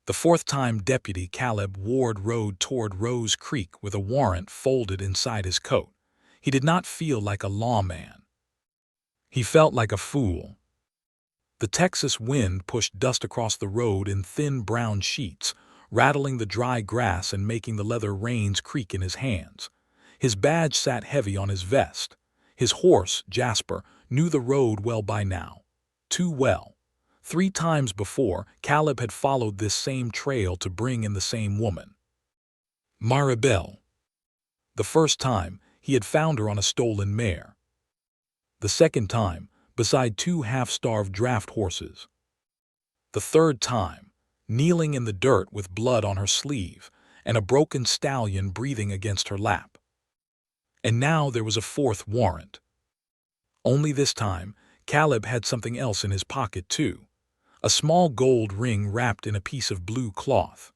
The fourth time Deputy Caleb Ward rode toward Rose Creek with a warrant folded inside his coat. He did not feel like a lawman. He felt like a fool. The Texas wind pushed dust across the road in thin brown sheets, rattling the dry grass and making the leather reins creak in his hands. His badge sat heavy on his vest. His horse, Jasper, knew the road well by now. Too well. 3 times before, Caleb had followed this same trail to bring in the same woman. Maribel. The first time, he had found her on a stolen mare. The second time, beside 2 half-starved draft horses. The third time, kneeling in the dirt with blood on her sleeve and a broken stallion breathing against her lap. And now there was a fourth warrant. Only this time, Caleb had something else in his pocket too. A small gold ring wrapped in a piece of blue cloth.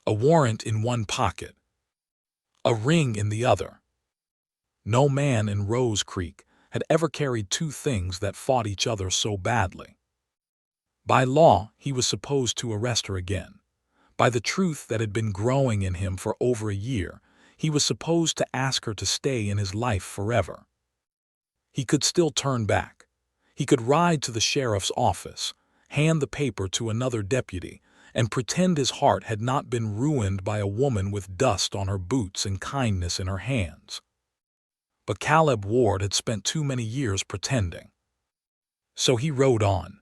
A warrant in one pocket. A ring in the other. No man in Rose Creek had ever carried 2 things that fought each other so badly. By law, he was supposed to arrest her again. By the truth that had been growing in him for over a year, he was supposed to ask her to stay in his life forever. He could still turn back. He could ride to the sheriff's office, hand the paper to another deputy, and pretend his heart had not been ruined by a woman with dust on her boots and kindness in her hands. But Caleb Ward had spent too many years pretending. So he rode on.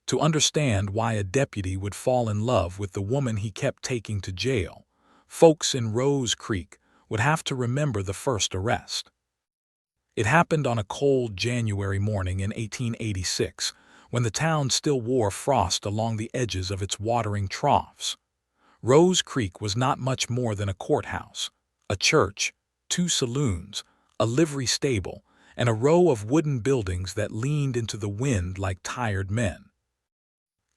To understand why a deputy would fall in love with the woman he kept taking to jail, folks in Rose Creek would have to remember the first arrest. It happened on a cold January morning in 1886, when the town still wore frost along the edges of its watering troughs. Rose Creek was not much more than a courthouse, a church, 2 saloons, a livery stable, and a row of wooden buildings that leaned into the wind like tired men.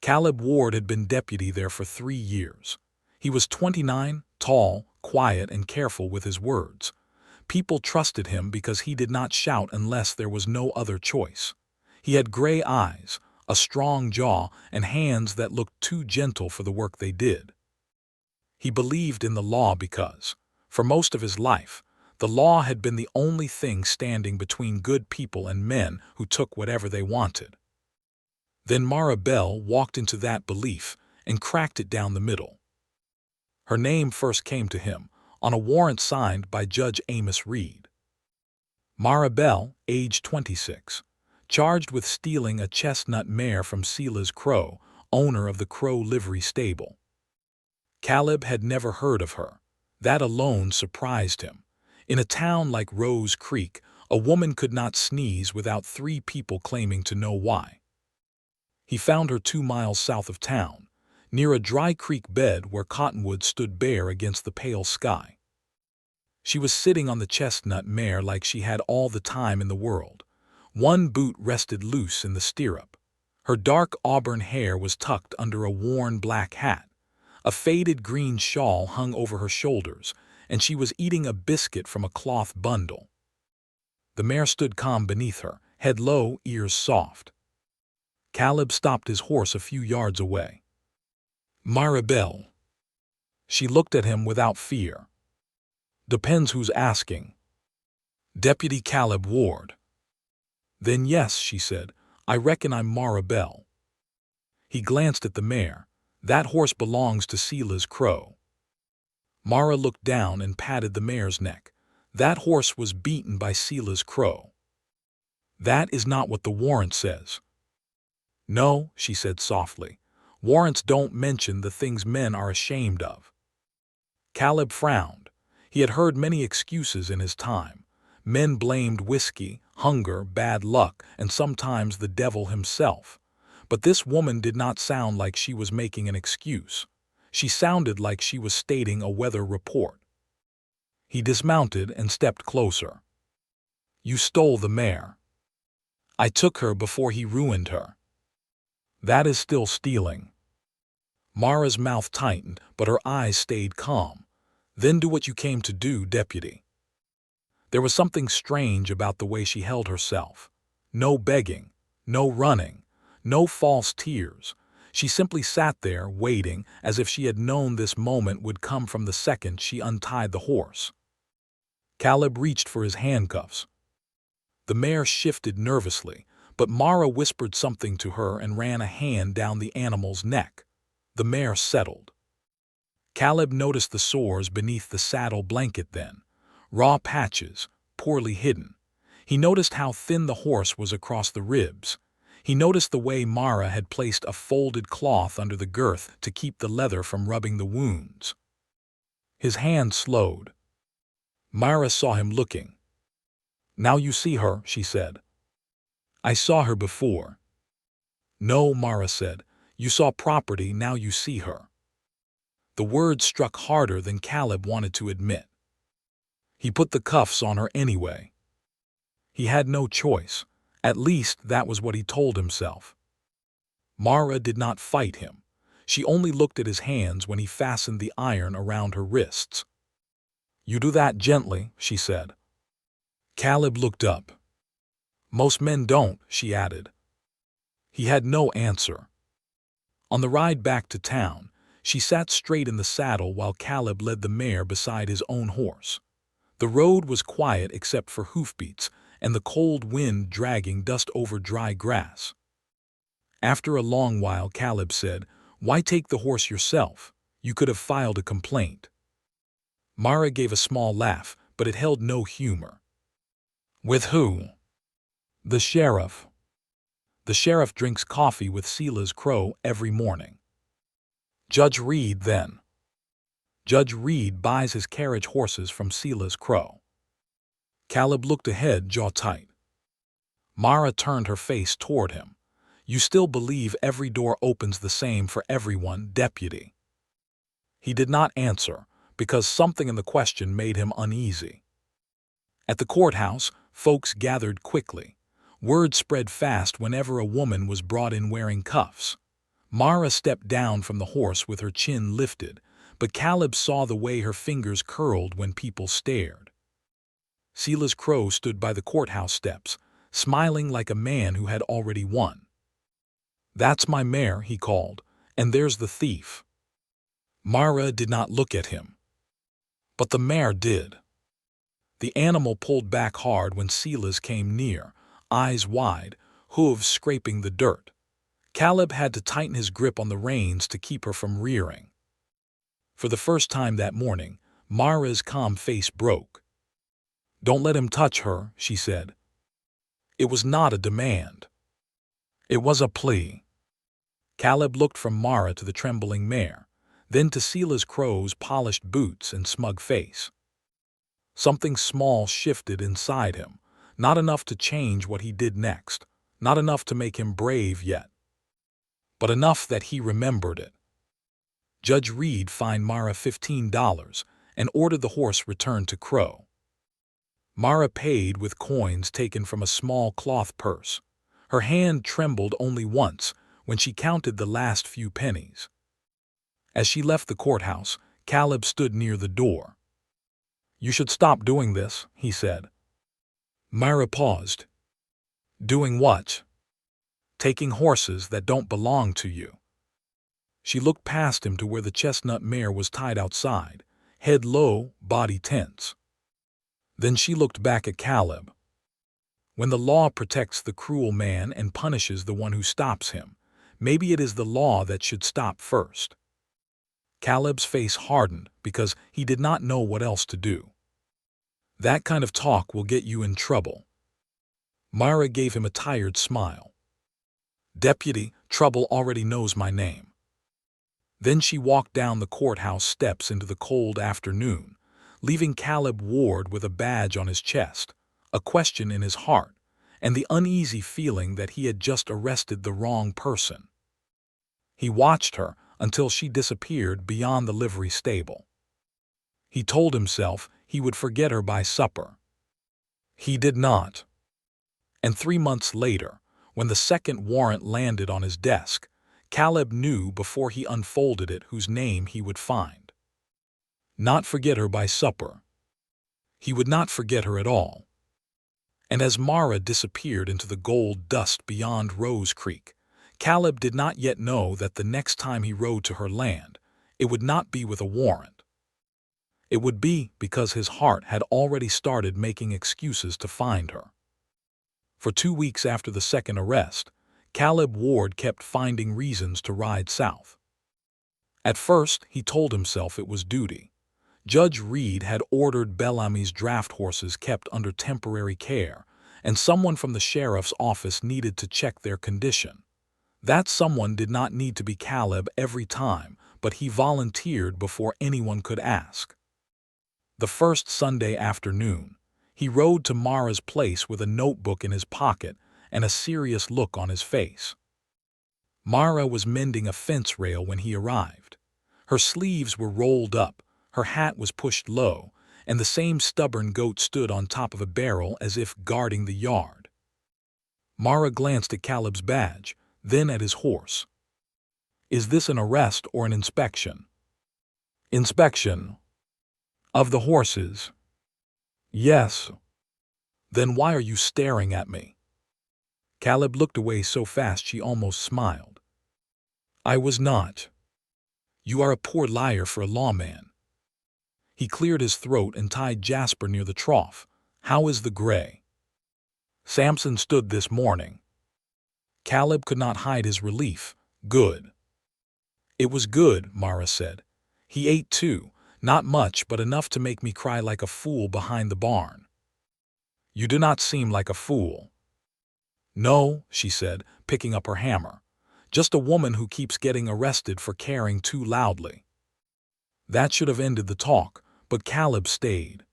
Caleb Ward had been deputy there for 3 years. He was 29, tall, quiet, and careful with his words. People trusted him because he did not shout unless there was no other choice. He had gray eyes, a strong jaw, and hands that looked too gentle for the work they did. He believed in the law because, for most of his life, the law had been the only thing standing between good people and men who took whatever they wanted. Then Maribel walked into that belief and cracked it down the middle. Her name first came to him on a warrant signed by Judge Amos Reed. Maribel, age 26, charged with stealing a chestnut mare from Silas Crow, owner of the Crow livery stable. Caleb had never heard of her. That alone surprised him. In a town like Rose Creek, a woman could not sneeze without 3 people claiming to know why. He found her 2 miles south of town, near a dry creek bed where cottonwoods stood bare against the pale sky. She was sitting on the chestnut mare like she had all the time in the world. One boot rested loose in the stirrup. Her dark auburn hair was tucked under a worn black hat. A faded green shawl hung over her shoulders, and she was eating a biscuit from a cloth bundle. The mare stood calm beneath her, head low, ears soft. Caleb stopped his horse a few yards away. Maribel. She looked at him without fear. Depends who's asking. Deputy Caleb Ward. Then yes, she said, I reckon I'm Maribel. He glanced at the mare. That horse belongs to Silas Crow. Mara looked down and patted the mare's neck. That horse was beaten by Silas Crow. That is not what the warrant says. No, she said softly. Warrants don't mention the things men are ashamed of. Caleb frowned. He had heard many excuses in his time. Men blamed whiskey, hunger, bad luck, and sometimes the devil himself. But this woman did not sound like she was making an excuse. She sounded like she was stating a weather report. He dismounted and stepped closer. You stole the mare. I took her before he ruined her. That is still stealing. Mara's mouth tightened, but her eyes stayed calm. Then do what you came to do, deputy. There was something strange about the way she held herself. No begging, no running, no false tears. She simply sat there, waiting, as if she had known this moment would come from the second she untied the horse. Caleb reached for his handcuffs. The mare shifted nervously, but Mara whispered something to her and ran a hand down the animal's neck. The mare settled. Caleb noticed the sores beneath the saddle blanket then, raw patches, poorly hidden. He noticed how thin the horse was across the ribs. He noticed the way Mara had placed a folded cloth under the girth to keep the leather from rubbing the wounds. His hand slowed. Mara saw him looking. "Now you see her," she said. "I saw her before." "No," Mara said. "You saw property, now you see her." The words struck harder than Caleb wanted to admit. He put the cuffs on her anyway. He had no choice. At least that was what he told himself. Mara did not fight him. She only looked at his hands when he fastened the iron around her wrists. "You do that gently," she said. Caleb looked up. "Most men don't," she added. He had no answer. On the ride back to town, she sat straight in the saddle while Caleb led the mare beside his own horse. The road was quiet except for hoofbeats and the cold wind dragging dust over dry grass. After a long while, Caleb said, "Why take the horse yourself? You could have filed a complaint." Mara gave a small laugh, but it held no humor. "With who?" "The sheriff. The sheriff drinks coffee with Silas Crow every morning." "Judge Reed, then." "Judge Reed buys his carriage horses from Silas Crow." Caleb looked ahead, jaw tight. Mara turned her face toward him. "You still believe every door opens the same for everyone, deputy?" He did not answer, because something in the question made him uneasy. At the courthouse, folks gathered quickly. Word spread fast whenever a woman was brought in wearing cuffs. Mara stepped down from the horse with her chin lifted, but Caleb saw the way her fingers curled when people stared. Silas Crow stood by the courthouse steps, smiling like a man who had already won. "That's my mare," he called, "and there's the thief." Mara did not look at him. But the mare did. The animal pulled back hard when Silas came near, eyes wide, hooves scraping the dirt. Caleb had to tighten his grip on the reins to keep her from rearing. For the first time that morning, Mara's calm face broke. "Don't let him touch her," she said. It was not a demand. It was a plea. Caleb looked from Mara to the trembling mare, then to Silas Crow's polished boots and smug face. Something small shifted inside him, not enough to change what he did next, not enough to make him brave yet, but enough that he remembered it. Judge Reed fined Mara $15 and ordered the horse returned to Crow. Mara paid with coins taken from a small cloth purse. Her hand trembled only once when she counted the last few pennies. As she left the courthouse, Caleb stood near the door. "You should stop doing this," he said. Mara paused. "Doing what?" "Taking horses that don't belong to you." She looked past him to where the chestnut mare was tied outside, head low, body tense. Then she looked back at Caleb. When the law protects the cruel man and punishes the one who stops him, maybe it is the law that should stop first. Caleb's face hardened because he did not know what else to do. "That kind of talk will get you in trouble." Mara gave him a tired smile. "Deputy, trouble already knows my name." Then she walked down the courthouse steps into the cold afternoon, leaving Caleb Ward with a badge on his chest, a question in his heart, and the uneasy feeling that he had just arrested the wrong person. He watched her until she disappeared beyond the livery stable. He told himself he would forget her by supper. He did not. And 3 months later, when the second warrant landed on his desk, Caleb knew before he unfolded it whose name he would find. Not forget her by supper. He would not forget her at all. And as Mara disappeared into the gold dust beyond Rose Creek, Caleb did not yet know that the next time he rode to her land, it would not be with a warrant. It would be because his heart had already started making excuses to find her. For 2 weeks after the second arrest, Caleb Ward kept finding reasons to ride south. At first, he told himself it was duty. Judge Reed had ordered Bellamy's draft horses kept under temporary care, and someone from the sheriff's office needed to check their condition. That someone did not need to be Caleb every time, but he volunteered before anyone could ask. The first Sunday afternoon, he rode to Mara's place with a notebook in his pocket and a serious look on his face. Mara was mending a fence rail when he arrived. Her sleeves were rolled up, her hat was pushed low, and the same stubborn goat stood on top of a barrel as if guarding the yard. Mara glanced at Caleb's badge, then at his horse. "Is this an arrest or an inspection?" "Inspection." "Of the horses?" "Yes." "Then why are you staring at me?" Caleb looked away so fast she almost smiled. "I was not." "You are a poor liar for a lawman." He cleared his throat and tied Jasper near the trough. "How is the gray?" "Samson stood this morning." Caleb could not hide his relief. "Good." "It was good," Mara said. "He ate too, not much but enough to make me cry like a fool behind the barn." "You do not seem like a fool." "No," she said, picking up her hammer. "Just a woman who keeps getting arrested for caring too loudly." That should have ended the talk, but Caleb stayed.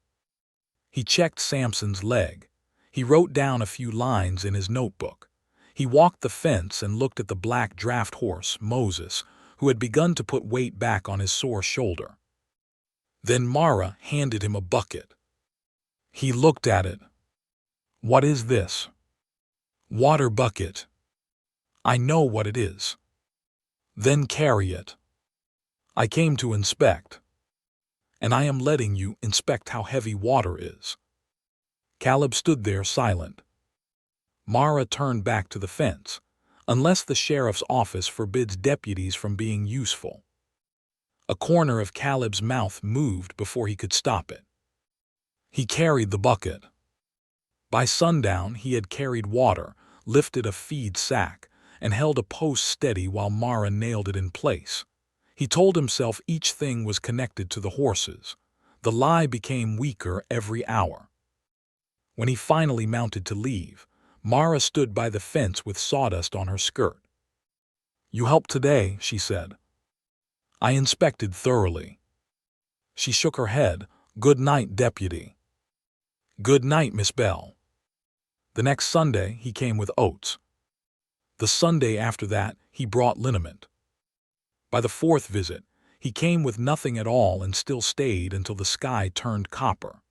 He checked Samson's leg. He wrote down a few lines in his notebook. He walked the fence and looked at the black draft horse, Moses, who had begun to put weight back on his sore shoulder. Then Mara handed him a bucket. He looked at it. "What is this?" "Water bucket." "I know what it is." "Then carry it." "I came to inspect." "And I am letting you inspect how heavy water is." Caleb stood there silent. Mara turned back to the fence, unless the sheriff's office forbids deputies from being useful. A corner of Caleb's mouth moved before he could stop it. He carried the bucket. By sundown he had carried water, lifted a feed sack, and held a post steady while Mara nailed it in place. He told himself each thing was connected to the horses. The lie became weaker every hour. When he finally mounted to leave, Mara stood by the fence with sawdust on her skirt. "You helped today," she said. "I inspected thoroughly." She shook her head. "Good night, deputy." "Good night, Miss Bell." The next Sunday he came with oats. The Sunday after that he brought liniment. By the fourth visit, he came with nothing at all and still stayed until the sky turned copper.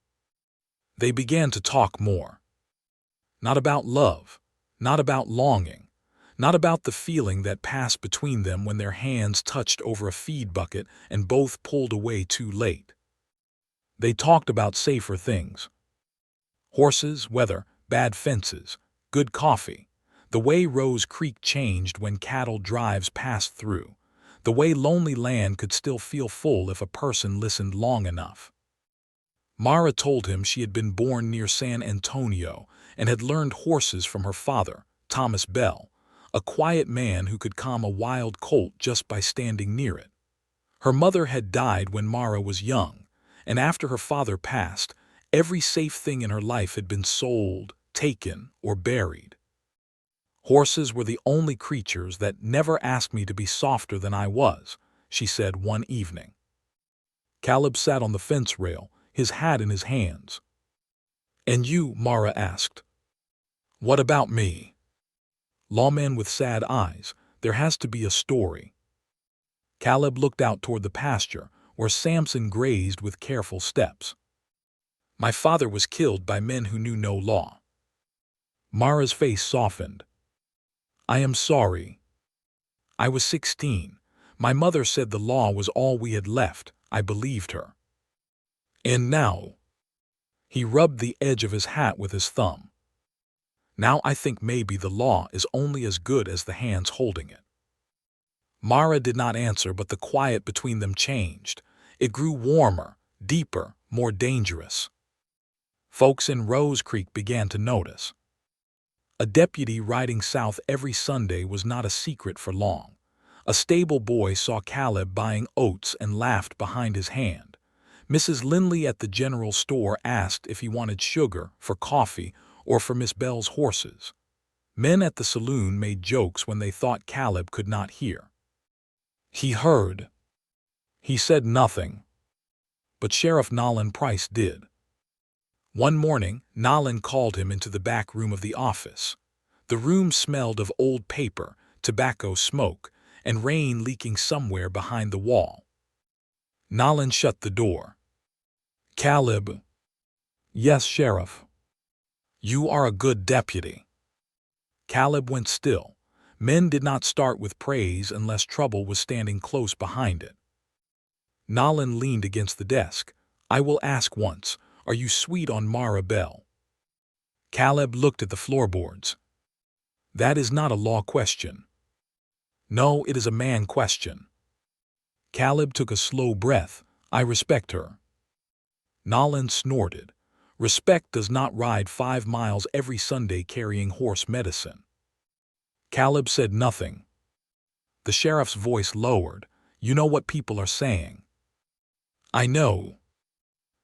They began to talk more. Not about love, not about longing, not about the feeling that passed between them when their hands touched over a feed bucket and both pulled away too late. They talked about safer things. Horses, weather, bad fences, good coffee, the way Rose Creek changed when cattle drives passed through, the way lonely land could still feel full if a person listened long enough. Mara told him she had been born near San Antonio and had learned horses from her father, Thomas Bell, a quiet man who could calm a wild colt just by standing near it. Her mother had died when Mara was young, and after her father passed, every safe thing in her life had been sold, taken, or buried. "Horses were the only creatures that never asked me to be softer than I was," she said one evening. Caleb sat on the fence rail, his hat in his hands. "And you?" Mara asked. "What about me?" Lawman with sad eyes, "There has to be a story." Caleb looked out toward the pasture, where Samson grazed with careful steps. "My father was killed by men who knew no law." Mara's face softened. "I am sorry." "I was 16. My mother said the law was all we had left. I believed her." "And now?" He rubbed the edge of his hat with his thumb. Now I think maybe the law is only as good as the hands holding it." Mara did not answer, but the quiet between them changed. It grew warmer, deeper, more dangerous. Folks in Rose Creek began to notice. A deputy riding south every Sunday was not a secret for long. A stable boy saw Caleb buying oats and laughed behind his hand. Mrs. Lindley at the general store asked if he wanted sugar for coffee or for Miss Bell's horses. Men at the saloon made jokes when they thought Caleb could not hear. He heard. He said nothing. But Sheriff Nolan Price did. One morning, Nolan called him into the back room of the office. The room smelled of old paper, tobacco smoke, and rain leaking somewhere behind the wall. Nolan shut the door. "Caleb." "Yes, Sheriff." "You are a good deputy." Caleb went still. Men did not start with praise unless trouble was standing close behind it. Nolan leaned against the desk. "I will ask once, are you sweet on Mara Bell?" Caleb looked at the floorboards. "That is not a law question." "No, it is a man question." Caleb took a slow breath. "I respect her." Nolan snorted. "Respect does not ride 5 miles every Sunday carrying horse medicine." Caleb said nothing. The sheriff's voice lowered. "You know what people are saying." "I know."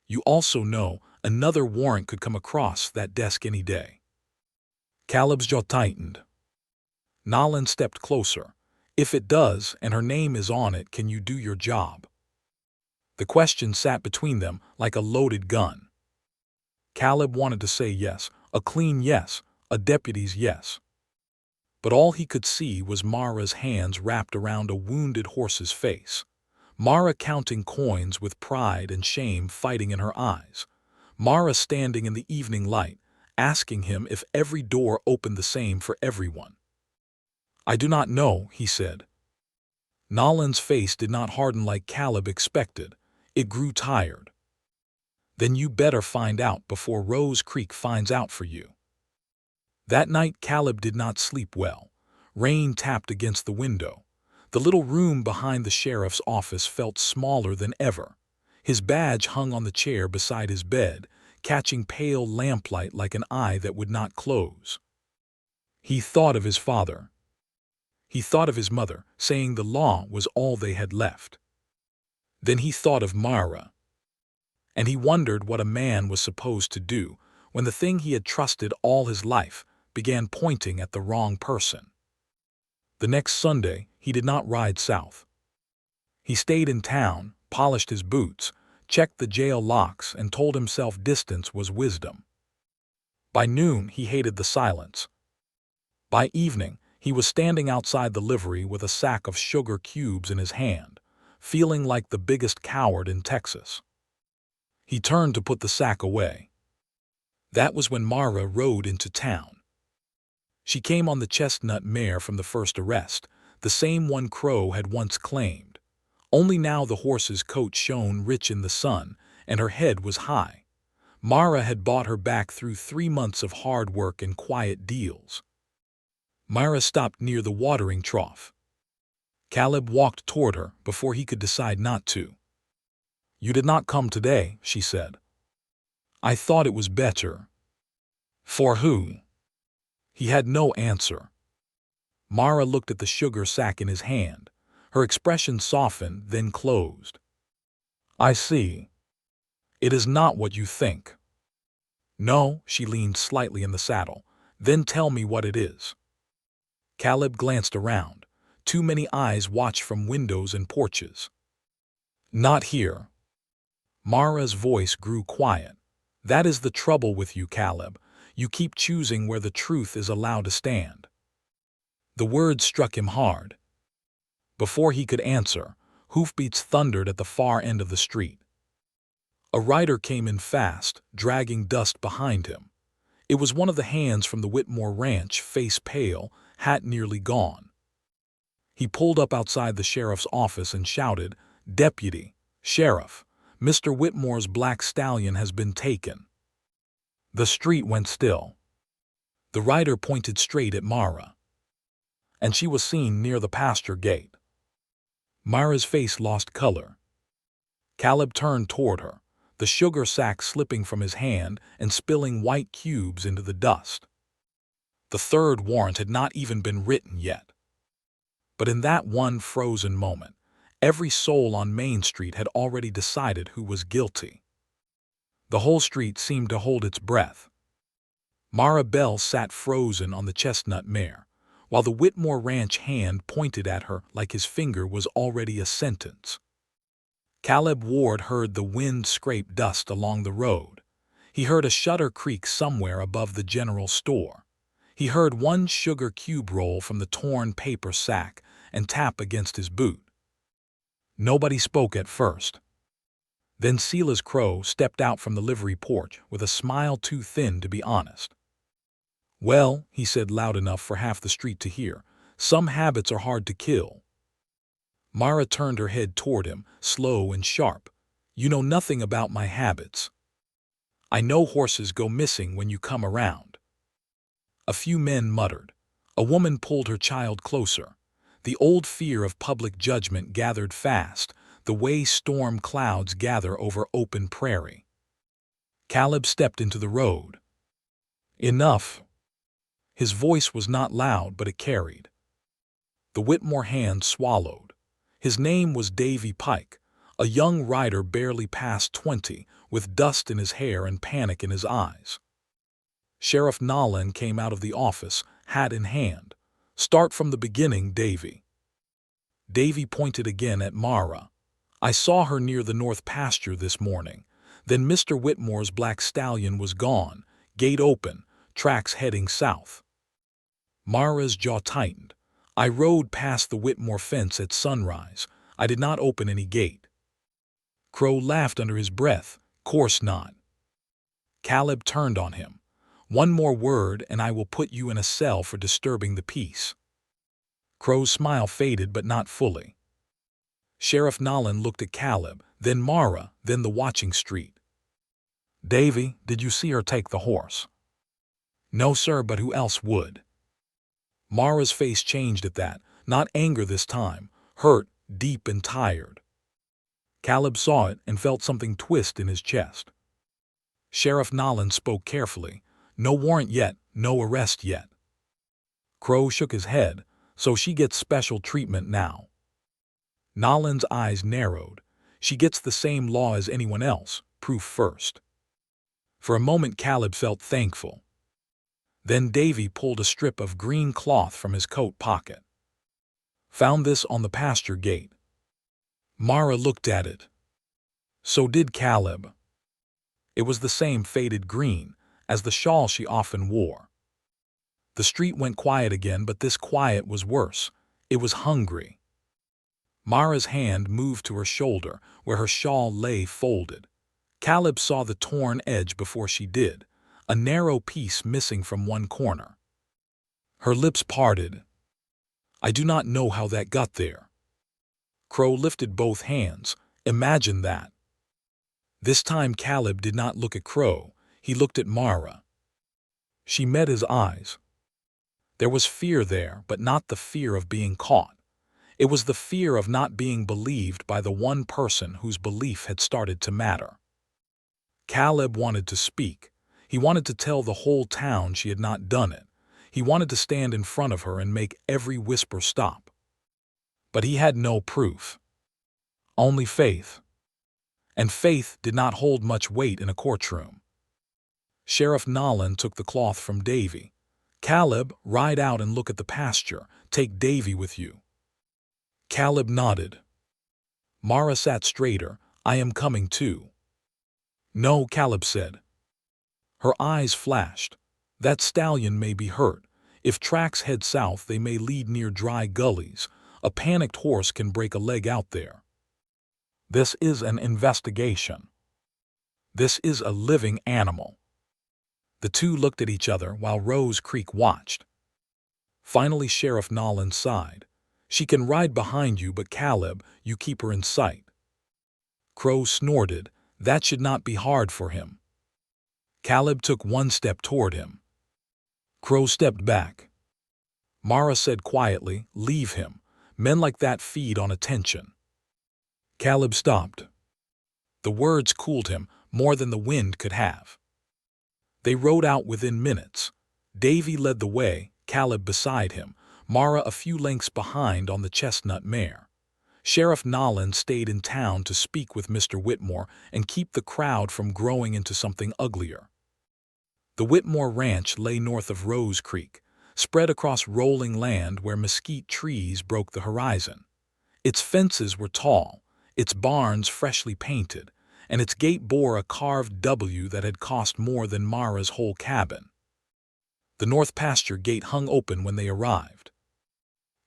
"You also know another warrant could come across that desk any day." Caleb's jaw tightened. Nolan stepped closer. "If it does, and her name is on it, can you do your job?" The question sat between them like a loaded gun. Caleb wanted to say yes, a clean yes, a deputy's yes. But all he could see was Mara's hands wrapped around a wounded horse's face. Mara counting coins with pride and shame fighting in her eyes. Mara standing in the evening light, asking him if every door opened the same for everyone. "I do not know," he said. Nolan's face did not harden like Caleb expected. It grew tired. "Then you better find out before Rose Creek finds out for you." That night Caleb did not sleep well. Rain tapped against the window. The little room behind the sheriff's office felt smaller than ever. His badge hung on the chair beside his bed, catching pale lamplight like an eye that would not close. He thought of his father. He thought of his mother, saying the law was all they had left. Then he thought of Mara. And he wondered what a man was supposed to do when the thing he had trusted all his life began pointing at the wrong person. The next Sunday, he did not ride south. He stayed in town, polished his boots, checked the jail locks, and told himself distance was wisdom. By noon, he hated the silence. By evening, he was standing outside the livery with a sack of sugar cubes in his hand, feeling like the biggest coward in Texas. He turned to put the sack away. That was when Mara rode into town. She came on the chestnut mare from the first arrest, the same one Crow had once claimed. Only now the horse's coat shone rich in the sun, and her head was high. Mara had bought her back through 3 months of hard work and quiet deals. Mara stopped near the watering trough. Caleb walked toward her before he could decide not to. "You did not come today," she said. "I thought it was better." "For who?" He had no answer. Mara looked at the sugar sack in his hand. Her expression softened, then closed. "I see. It is not what you think." "No," she leaned slightly in the saddle. "Then tell me what it is." Caleb glanced around. Too many eyes watched from windows and porches. "Not here." Mara's voice grew quiet. "That is the trouble with you, Caleb. You keep choosing where the truth is allowed to stand." The words struck him hard. Before he could answer, hoofbeats thundered at the far end of the street. A rider came in fast, dragging dust behind him. It was one of the hands from the Whitmore ranch, face pale, hat nearly gone. He pulled up outside the sheriff's office and shouted, "Deputy, Sheriff, Mr. Whitmore's black stallion has been taken." The street went still. The rider pointed straight at Mara, and she was seen near the pasture gate. Mara's face lost color. Caleb turned toward her, the sugar sack slipping from his hand and spilling white cubes into the dust. The third warrant had not even been written yet. But in that one frozen moment, every soul on Main Street had already decided who was guilty. The whole street seemed to hold its breath. Mara Bell sat frozen on the chestnut mare, while the Whitmore Ranch hand pointed at her like his finger was already a sentence. Caleb Ward heard the wind scrape dust along the road. He heard a shutter creak somewhere above the general store. He heard one sugar cube roll from the torn paper sack and tap against his boot. Nobody spoke at first. Then Silas Crow stepped out from the livery porch with a smile too thin to be honest. "Well," he said loud enough for half the street to hear, "some habits are hard to kill." Mara turned her head toward him, slow and sharp. "You know nothing about my habits. I know horses go missing when you come around." A few men muttered. A woman pulled her child closer. The old fear of public judgment gathered fast, the way storm clouds gather over open prairie. Caleb stepped into the road. "Enough." His voice was not loud, but it carried. The Whitmore hand swallowed. His name was Davy Pike, a young rider barely past 20, with dust in his hair and panic in his eyes. Sheriff Nolan came out of the office, hat in hand. "Start from the beginning, Davy." Davy pointed again at Mara. "I saw her near the north pasture this morning. Then Mr. Whitmore's black stallion was gone, gate open, tracks heading south." Mara's jaw tightened. "I rode past the Whitmore fence at sunrise. I did not open any gate." Crow laughed under his breath. "Course not." Caleb turned on him. "One more word and I will put you in a cell for disturbing the peace." Crow's smile faded, but not fully. Sheriff Nolan looked at Caleb, then Mara, then the watching street. "Davy, did you see her take the horse?" "No, sir, but who else would?" Mara's face changed at that, not anger this time, hurt, deep and tired. Caleb saw it and felt something twist in his chest. Sheriff Nolan spoke carefully. "No warrant yet, no arrest yet." Crow shook his head. "So she gets special treatment now." Nolan's eyes narrowed. "She gets the same law as anyone else, proof first." For a moment Caleb felt thankful. Then Davy pulled a strip of green cloth from his coat pocket. "Found this on the pasture gate." Mara looked at it. So did Caleb. It was the same faded green as the shawl she often wore. The street went quiet again, but this quiet was worse. It was hungry. Mara's hand moved to her shoulder, where her shawl lay folded. Caleb saw the torn edge before she did, a narrow piece missing from one corner. Her lips parted. "I do not know how that got there." Crow lifted both hands. "Imagine that." This time Caleb did not look at Crow, he looked at Mara. She met his eyes. There was fear there, but not the fear of being caught. It was the fear of not being believed by the one person whose belief had started to matter. Caleb wanted to speak. He wanted to tell the whole town she had not done it. He wanted to stand in front of her and make every whisper stop. But he had no proof. Only faith. And faith did not hold much weight in a courtroom. Sheriff Nolan took the cloth from Davy. "Caleb, ride out and look at the pasture. Take Davy with you." Caleb nodded. Mara sat straighter. "I am coming too." "No," Caleb said. Her eyes flashed. "That stallion may be hurt. If tracks head south, they may lead near dry gullies. A panicked horse can break a leg out there. This is an investigation. This is a living animal." The two looked at each other while Rose Creek watched. Finally Sheriff Nolan sighed. "She can ride behind you, but Caleb, you keep her in sight." Crow snorted. That should not be hard for him. Caleb took one step toward him. Crow stepped back. Mara said quietly, "Leave him. Men like that feed on attention." Caleb stopped. The words cooled him more than the wind could have. They rode out within minutes. Davy led the way, Caleb beside him, Mara a few lengths behind on the chestnut mare. Sheriff Nolan stayed in town to speak with Mr. Whitmore and keep the crowd from growing into something uglier. The Whitmore Ranch lay north of Rose Creek, spread across rolling land where mesquite trees broke the horizon. Its fences were tall, its barns freshly painted, and its gate bore a carved W that had cost more than Mara's whole cabin. The north pasture gate hung open when they arrived.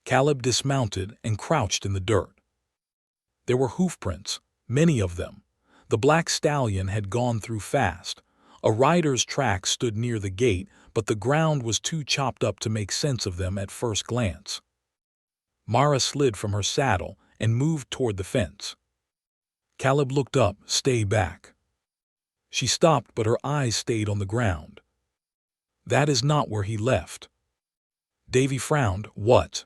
Caleb dismounted and crouched in the dirt. There were hoofprints, many of them. The black stallion had gone through fast. A rider's tracks stood near the gate, but the ground was too chopped up to make sense of them at first glance. Mara slid from her saddle and moved toward the fence. Caleb looked up, "Stay back." She stopped, but her eyes stayed on the ground. "That is not where he left." Davy frowned. "What?"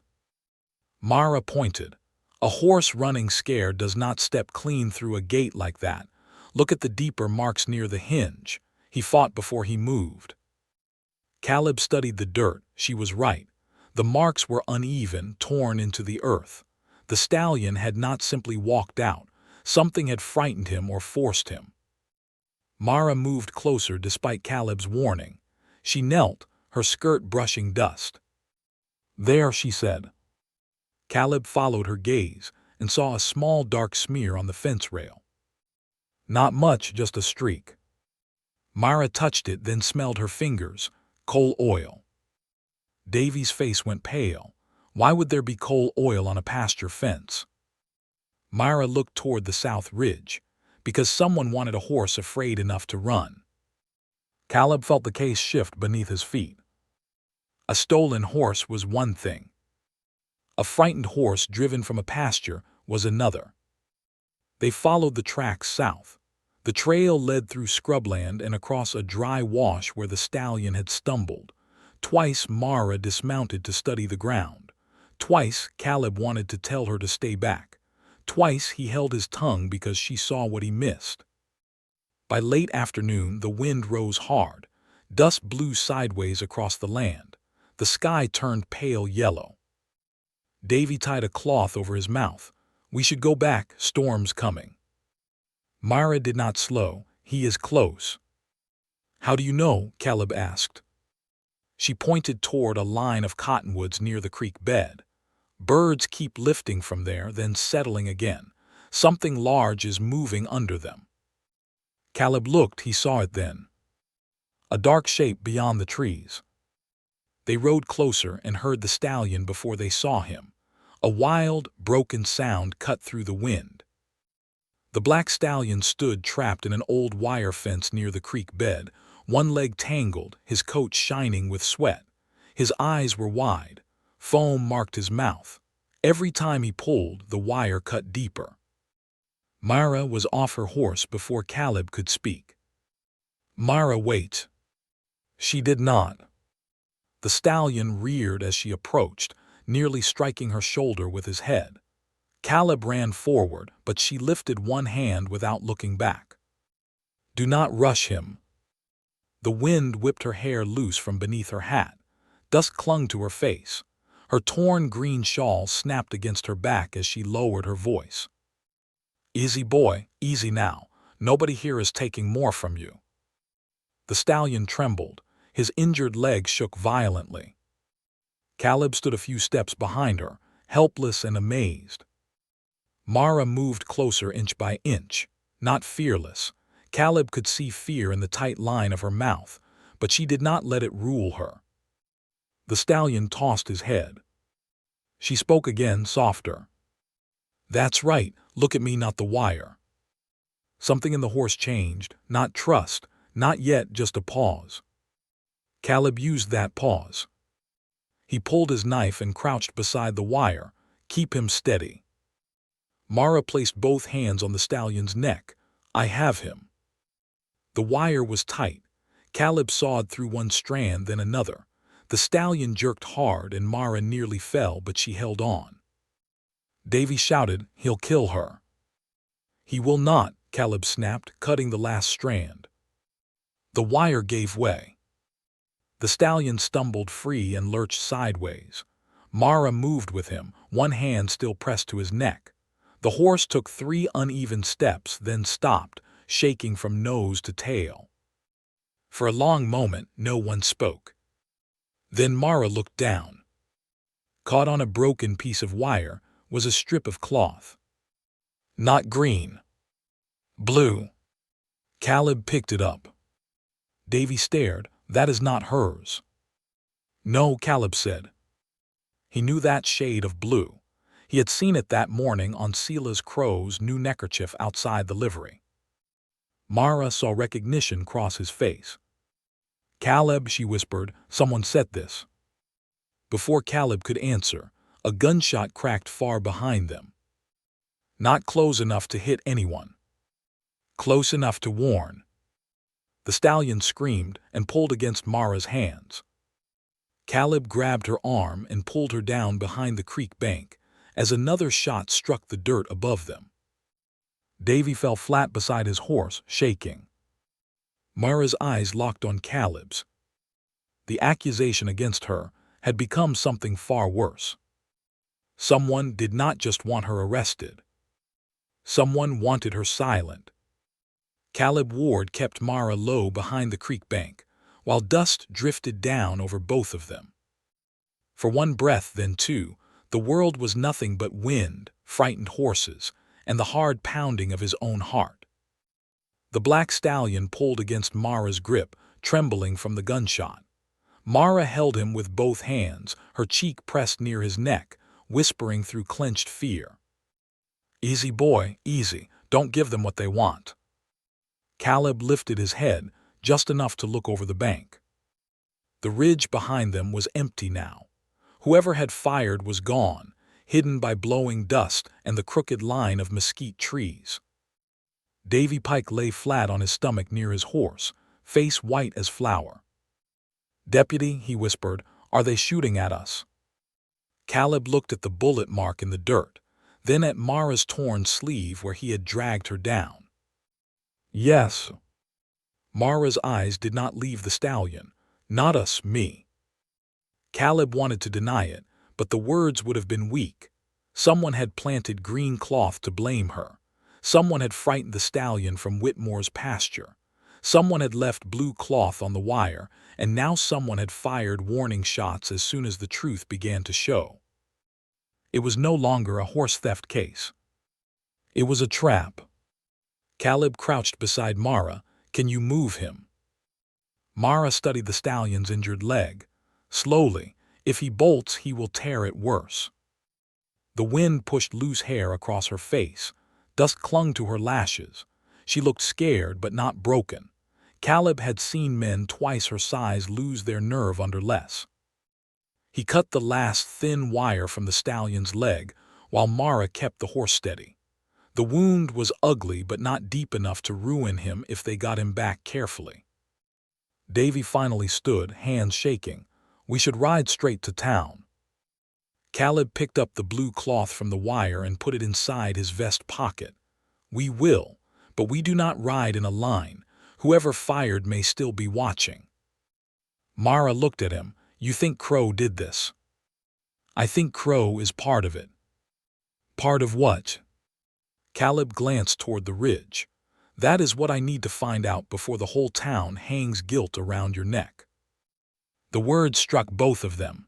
Mara pointed. "A horse running scared does not step clean through a gate like that. Look at the deeper marks near the hinge. He fought before he moved." Caleb studied the dirt. She was right. The marks were uneven, torn into the earth. The stallion had not simply walked out. Something had frightened him or forced him. Mara moved closer despite Caleb's warning. She knelt, her skirt brushing dust. "There," she said. Caleb followed her gaze and saw a small dark smear on the fence rail. "Not much, just a streak." Mara touched it, then smelled her fingers. Coal oil. Davy's face went pale. Why would there be coal oil on a pasture fence? Mara looked toward the south ridge. Because someone wanted a horse afraid enough to run. Caleb felt the case shift beneath his feet. A stolen horse was one thing. A frightened horse driven from a pasture was another. They followed the tracks south. The trail led through scrubland and across a dry wash where the stallion had stumbled. Twice Mara dismounted to study the ground. Twice Caleb wanted to tell her to stay back. Twice he held his tongue because she saw what he missed. By late afternoon, the wind rose hard. Dust blew sideways across the land. The sky turned pale yellow. Davy tied a cloth over his mouth. "We should go back, storm's coming." Mara did not slow. "He is close." "How do you know?" Caleb asked. She pointed toward a line of cottonwoods near the creek bed. "Birds keep lifting from there, then settling again. Something large is moving under them." Caleb looked. He saw it then. A dark shape beyond the trees. They rode closer and heard the stallion before they saw him. A wild, broken sound cut through the wind. The black stallion stood trapped in an old wire fence near the creek bed, one leg tangled, his coat shining with sweat. His eyes were wide. Foam marked his mouth. Every time he pulled, the wire cut deeper. Mara was off her horse before Caleb could speak. "Mara, wait." She did not. The stallion reared as she approached, nearly striking her shoulder with his head. Caleb ran forward, but she lifted one hand without looking back. "Do not rush him." The wind whipped her hair loose from beneath her hat. Dust clung to her face. Her torn green shawl snapped against her back as she lowered her voice. "Easy, boy, easy now. Nobody here is taking more from you." The stallion trembled. His injured leg shook violently. Caleb stood a few steps behind her, helpless and amazed. Mara moved closer inch by inch, not fearless. Caleb could see fear in the tight line of her mouth, but she did not let it rule her. The stallion tossed his head. She spoke again, softer. "That's right, look at me, not the wire." Something in the horse changed, not trust, not yet, just a pause. Caleb used that pause. He pulled his knife and crouched beside the wire. "Keep him steady." Mara placed both hands on the stallion's neck. "I have him." The wire was tight. Caleb sawed through one strand, then another. The stallion jerked hard and Mara nearly fell, but she held on. Davy shouted, "He'll kill her." "He will not," Caleb snapped, cutting the last strand. The wire gave way. The stallion stumbled free and lurched sideways. Mara moved with him, one hand still pressed to his neck. The horse took 3 uneven steps, then stopped, shaking from nose to tail. For a long moment, no one spoke. Then Mara looked down. Caught on a broken piece of wire was a strip of cloth. Not green. Blue. Caleb picked it up. Davy stared. "That is not hers." "No," Caleb said. He knew that shade of blue. He had seen it that morning on Sela's crow's new neckerchief outside the livery. Mara saw recognition cross his face. "Caleb," she whispered, "someone said this." Before Caleb could answer, a gunshot cracked far behind them. Not close enough to hit anyone. Close enough to warn. The stallion screamed and pulled against Mara's hands. Caleb grabbed her arm and pulled her down behind the creek bank as another shot struck the dirt above them. Davy fell flat beside his horse, shaking. Mara's eyes locked on Caleb's. The accusation against her had become something far worse. Someone did not just want her arrested. Someone wanted her silent. Caleb Ward kept Mara low behind the creek bank, while dust drifted down over both of them. For one breath, then two, the world was nothing but wind, frightened horses, and the hard pounding of his own heart. The black stallion pulled against Mara's grip, trembling from the gunshot. Mara held him with both hands, her cheek pressed near his neck, whispering through clenched fear. "Easy, boy, easy. Don't give them what they want." Caleb lifted his head, just enough to look over the bank. The ridge behind them was empty now. Whoever had fired was gone, hidden by blowing dust and the crooked line of mesquite trees. Davy Pike lay flat on his stomach near his horse, face white as flour. "Deputy," he whispered, "are they shooting at us?" Caleb looked at the bullet mark in the dirt, then at Mara's torn sleeve where he had dragged her down. "Yes." Mara's eyes did not leave the stallion. "Not us, me." Caleb wanted to deny it, but the words would have been weak. Someone had planted green cloth to blame her. Someone had frightened the stallion from Whitmore's pasture. Someone had left blue cloth on the wire, and now someone had fired warning shots as soon as the truth began to show. It was no longer a horse theft case. It was a trap. Caleb crouched beside Mara. "Can you move him?" Mara studied the stallion's injured leg. "Slowly. If he bolts, he will tear it worse." The wind pushed loose hair across her face. Dust clung to her lashes. She looked scared but not broken. Caleb had seen men twice her size lose their nerve under less. He cut the last thin wire from the stallion's leg while Mara kept the horse steady. The wound was ugly but not deep enough to ruin him if they got him back carefully. Davy finally stood, hands shaking. "We should ride straight to town." Caleb picked up the blue cloth from the wire and put it inside his vest pocket. "We will, but we do not ride in a line. Whoever fired may still be watching." Mara looked at him. "You think Crow did this?" "I think Crow is part of it." "Part of what?" Caleb glanced toward the ridge. "That is what I need to find out before the whole town hangs guilt around your neck." The word struck both of them.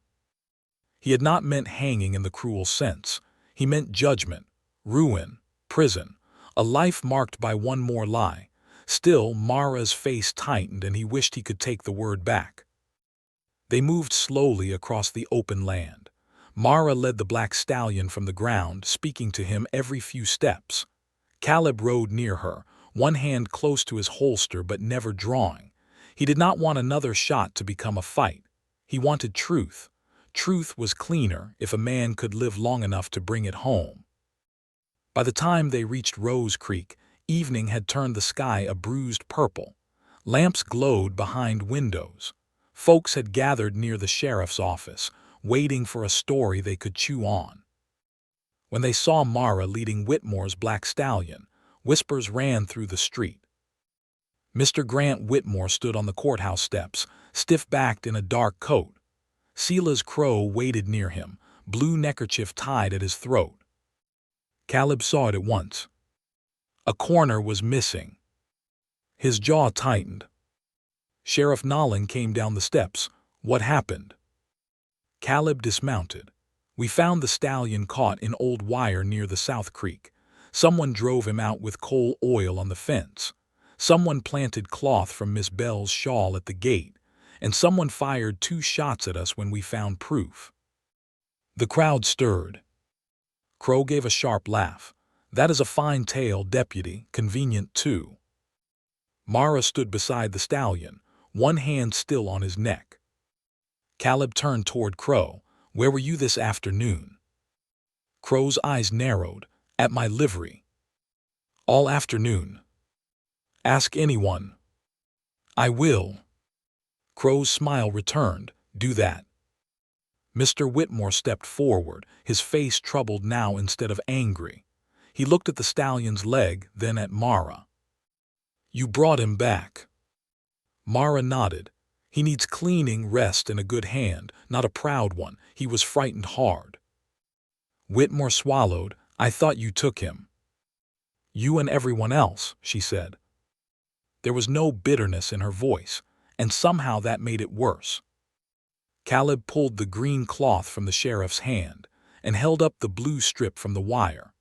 He had not meant hanging in the cruel sense. He meant judgment, ruin, prison, a life marked by one more lie. Still, Mara's face tightened and he wished he could take the word back. They moved slowly across the open land. Mara led the black stallion from the ground, speaking to him every few steps. Caleb rode near her, one hand close to his holster but never drawing. He did not want another shot to become a fight. He wanted truth. Truth was cleaner if a man could live long enough to bring it home. By the time they reached Rose Creek, evening had turned the sky a bruised purple. Lamps glowed behind windows. Folks had gathered near the sheriff's office, waiting for a story they could chew on. When they saw Mara leading Whitmore's black stallion, whispers ran through the street. Mr. Grant Whitmore stood on the courthouse steps, stiff-backed in a dark coat. Sela's crow waited near him, blue neckerchief tied at his throat. Caleb saw it at once. A corner was missing. His jaw tightened. Sheriff Nolan came down the steps. What happened? Caleb dismounted. We found the stallion caught in old wire near the South Creek. Someone drove him out with coal oil on the fence. Someone planted cloth from Miss Bell's shawl at the gate. And someone fired 2 shots at us when we found proof. The crowd stirred. Crow gave a sharp laugh. That is a fine tale, deputy, convenient too. Mara stood beside the stallion, one hand still on his neck. Caleb turned toward Crow. Where were you this afternoon? Crow's eyes narrowed. At my livery. All afternoon. Ask anyone. I will. Crow's smile returned. Do that. Mr. Whitmore stepped forward, his face troubled now instead of angry. He looked at the stallion's leg, then at Mara. You brought him back. Mara nodded. He needs cleaning, rest, and a good hand, not a proud one. He was frightened hard. Whitmore swallowed. I thought you took him. You and everyone else, she said. There was no bitterness in her voice, and somehow that made it worse. Caleb pulled the green cloth from the sheriff's hand and held up the blue strip from the wire.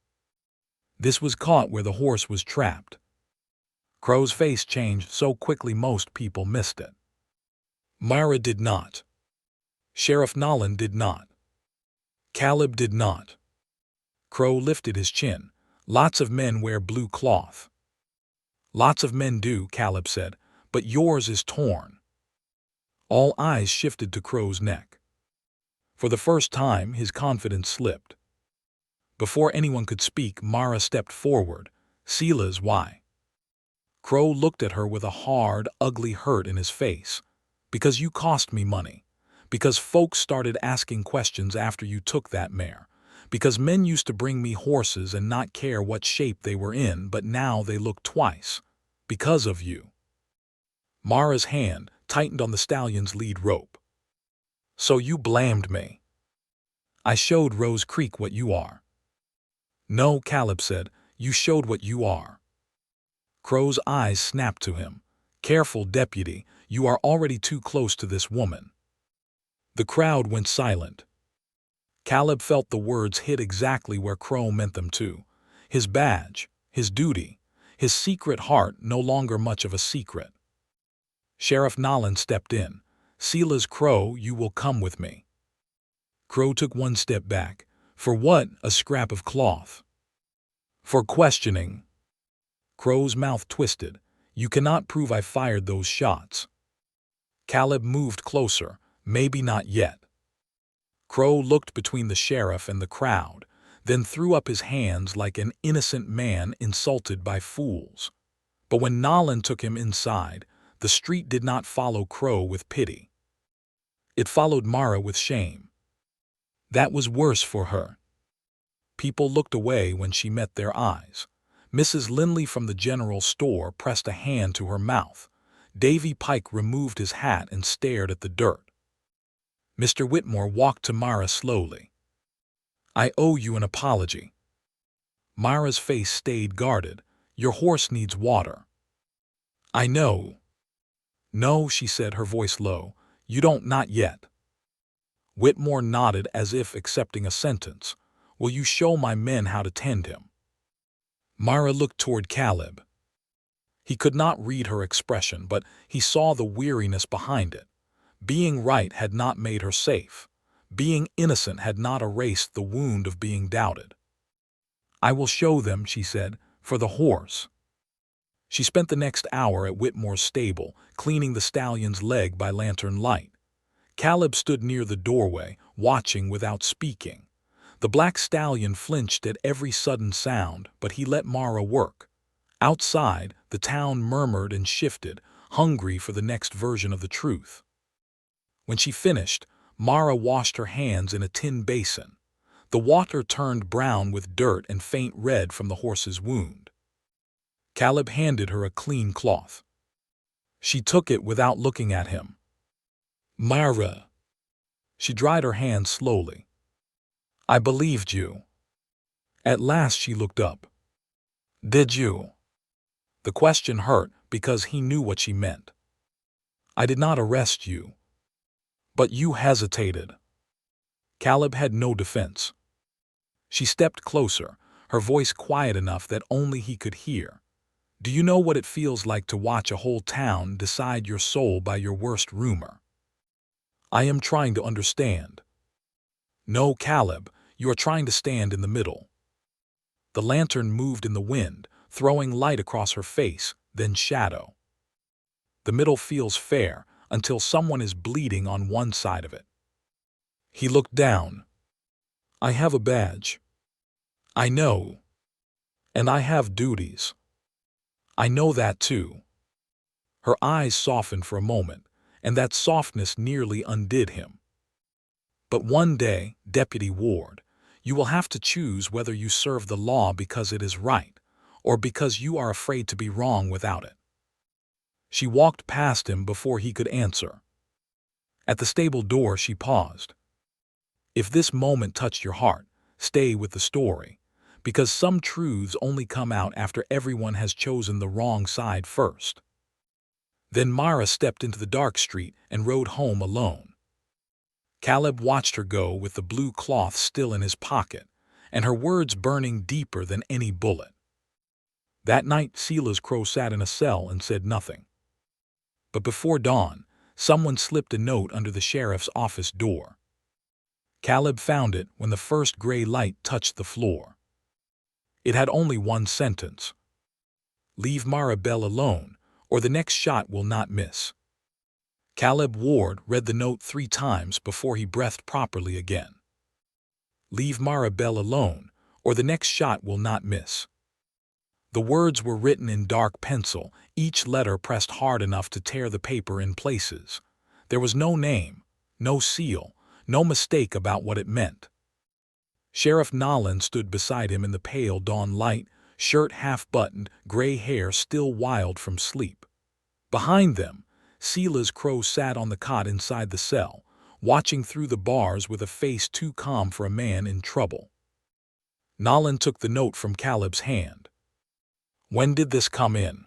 This was caught where the horse was trapped. Crow's face changed so quickly most people missed it. Mara did not. Sheriff Nolan did not. Caleb did not. Crow lifted his chin. Lots of men wear blue cloth. Lots of men do, Caleb said, but yours is torn. All eyes shifted to Crow's neck. For the first time, his confidence slipped. Before anyone could speak, Mara stepped forward. Sela's why? Crow looked at her with a hard, ugly hurt in his face. Because you cost me money. Because folks started asking questions after you took that mare. Because men used to bring me horses and not care what shape they were in, but now they look twice. Because of you. Mara's hand tightened on the stallion's lead rope. So you blamed me. I showed Rose Creek what you are. No, Caleb said, you showed what you are. Crow's eyes snapped to him. Careful, deputy, you are already too close to this woman. The crowd went silent. Caleb felt the words hit exactly where Crow meant them to. His badge, his duty, his secret heart no longer much of a secret. Sheriff Nolan stepped in. Sela's Crow, you will come with me. Crow took one step back. For what? A scrap of cloth. For questioning. Crow's mouth twisted. You cannot prove I fired those shots. Caleb moved closer. Maybe not yet. Crow looked between the sheriff and the crowd, then threw up his hands like an innocent man insulted by fools. But when Nolan took him inside, the street did not follow Crow with pity. It followed Mara with shame. That was worse for her. People looked away when she met their eyes. Mrs. Lindley from the general store pressed a hand to her mouth. Davy Pike removed his hat and stared at the dirt. Mr. Whitmore walked to Mara slowly. I owe you an apology. Mara's face stayed guarded. Your horse needs water. I know. No, she said, her voice low. You don't, not yet. Whitmore nodded as if accepting a sentence. Will you show my men how to tend him? Mara looked toward Caleb. He could not read her expression, but he saw the weariness behind it. Being right had not made her safe. Being innocent had not erased the wound of being doubted. I will show them, she said, for the horse. She spent the next hour at Whitmore's stable, cleaning the stallion's leg by lantern light. Caleb stood near the doorway, watching without speaking. The black stallion flinched at every sudden sound, but he let Mara work. Outside, the town murmured and shifted, hungry for the next version of the truth. When she finished, Mara washed her hands in a tin basin. The water turned brown with dirt and faint red from the horse's wound. Caleb handed her a clean cloth. She took it without looking at him. Mara. She dried her hands slowly. I believed you. At last she looked up. Did you? The question hurt because he knew what she meant. I did not arrest you. But you hesitated. Caleb had no defense. She stepped closer, her voice quiet enough that only he could hear. Do you know what it feels like to watch a whole town decide your soul by your worst rumor? I am trying to understand. No, Caleb, you are trying to stand in the middle. The lantern moved in the wind, throwing light across her face, then shadow. The middle feels fair until someone is bleeding on one side of it. He looked down. I have a badge. I know. And I have duties. I know that too. Her eyes softened for a moment, and that softness nearly undid him. But one day, Deputy Ward, you will have to choose whether you serve the law because it is right, or because you are afraid to be wrong without it. She walked past him before he could answer. At the stable door she paused. If this moment touched your heart, stay with the story, because some truths only come out after everyone has chosen the wrong side first. Then Mara stepped into the dark street and rode home alone. Caleb watched her go with the blue cloth still in his pocket, and her words burning deeper than any bullet. That night Sela's crow sat in a cell and said nothing. But before dawn, someone slipped a note under the sheriff's office door. Caleb found it when the first gray light touched the floor. It had only one sentence. Leave Mara Bell alone, or the next shot will not miss. Caleb Ward read the note 3 times before he breathed properly again. Leave Mara Bell alone, or the next shot will not miss. The words were written in dark pencil, each letter pressed hard enough to tear the paper in places. There was no name, no seal, no mistake about what it meant. Sheriff Nolan stood beside him in the pale dawn light, shirt half-buttoned, gray hair still wild from sleep. Behind them, Sela's crow sat on the cot inside the cell, watching through the bars with a face too calm for a man in trouble. Nolan took the note from Caleb's hand. When did this come in?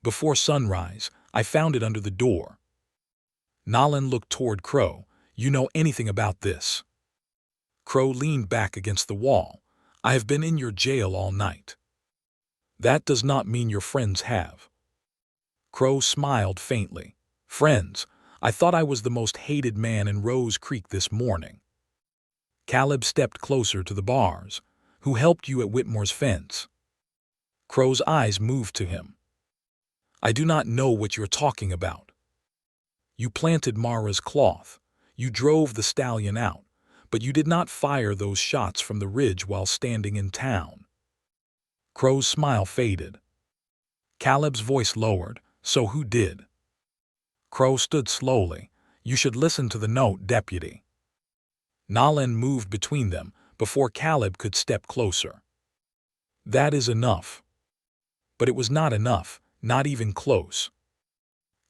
Before sunrise. I found it under the door. Nolan looked toward Crow. You know anything about this? Crow leaned back against the wall. I have been in your jail all night. That does not mean your friends have. Crow smiled faintly. Friends, I thought I was the most hated man in Rose Creek this morning. Caleb stepped closer to the bars. Who helped you at Whitmore's fence? Crow's eyes moved to him. I do not know what you're talking about. You planted Mara's cloth. You drove the stallion out, but you did not fire those shots from the ridge while standing in town. Crow's smile faded. Caleb's voice lowered. So who did? Crow stood slowly. You should listen to the note, Deputy. Nolan moved between them before Caleb could step closer. That is enough. But it was not enough, not even close.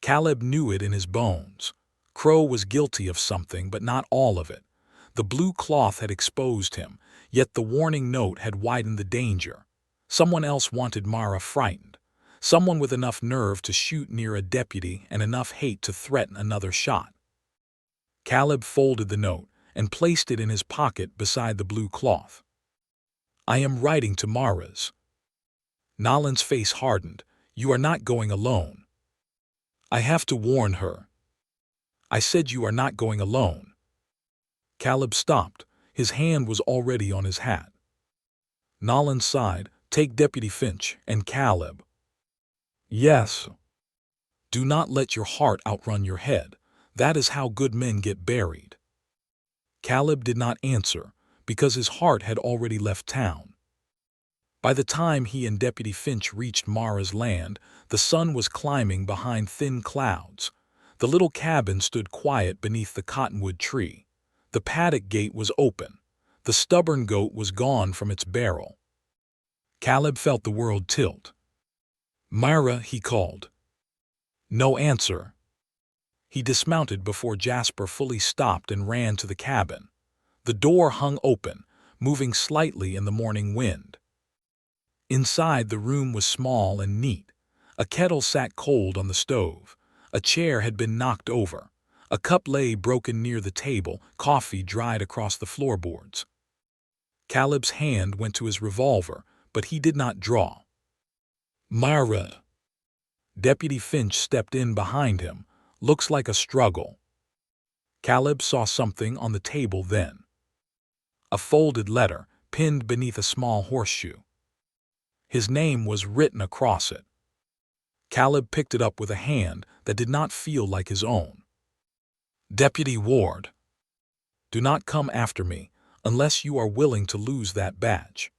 Caleb knew it in his bones. Crow was guilty of something, but not all of it. The blue cloth had exposed him, yet the warning note had widened the danger. Someone else wanted Mara frightened. Someone with enough nerve to shoot near a deputy and enough hate to threaten another shot. Caleb folded the note and placed it in his pocket beside the blue cloth. I am writing to Mara's. Nolan's face hardened. You are not going alone. I have to warn her. I said you are not going alone. Caleb stopped. His hand was already on his hat. Nolan sighed. Take Deputy Finch and Caleb. Yes. Do not let your heart outrun your head. That is how good men get buried. Caleb did not answer because his heart had already left town. By the time he and Deputy Finch reached Mara's land, the sun was climbing behind thin clouds. The little cabin stood quiet beneath the cottonwood tree. The paddock gate was open. The stubborn goat was gone from its barrel. Caleb felt the world tilt. "Myra," he called. No answer. He dismounted before Jasper fully stopped and ran to the cabin. The door hung open, moving slightly in the morning wind. Inside, the room was small and neat. A kettle sat cold on the stove. A chair had been knocked over. A cup lay broken near the table, coffee dried across the floorboards. Caleb's hand went to his revolver, but he did not draw. "Myra." Deputy Finch stepped in behind him. "Looks like a struggle." Caleb saw something on the table then. A folded letter, pinned beneath a small horseshoe. His name was written across it. Caleb picked it up with a hand that did not feel like his own. "Deputy Ward, do not come after me unless you are willing to lose that badge.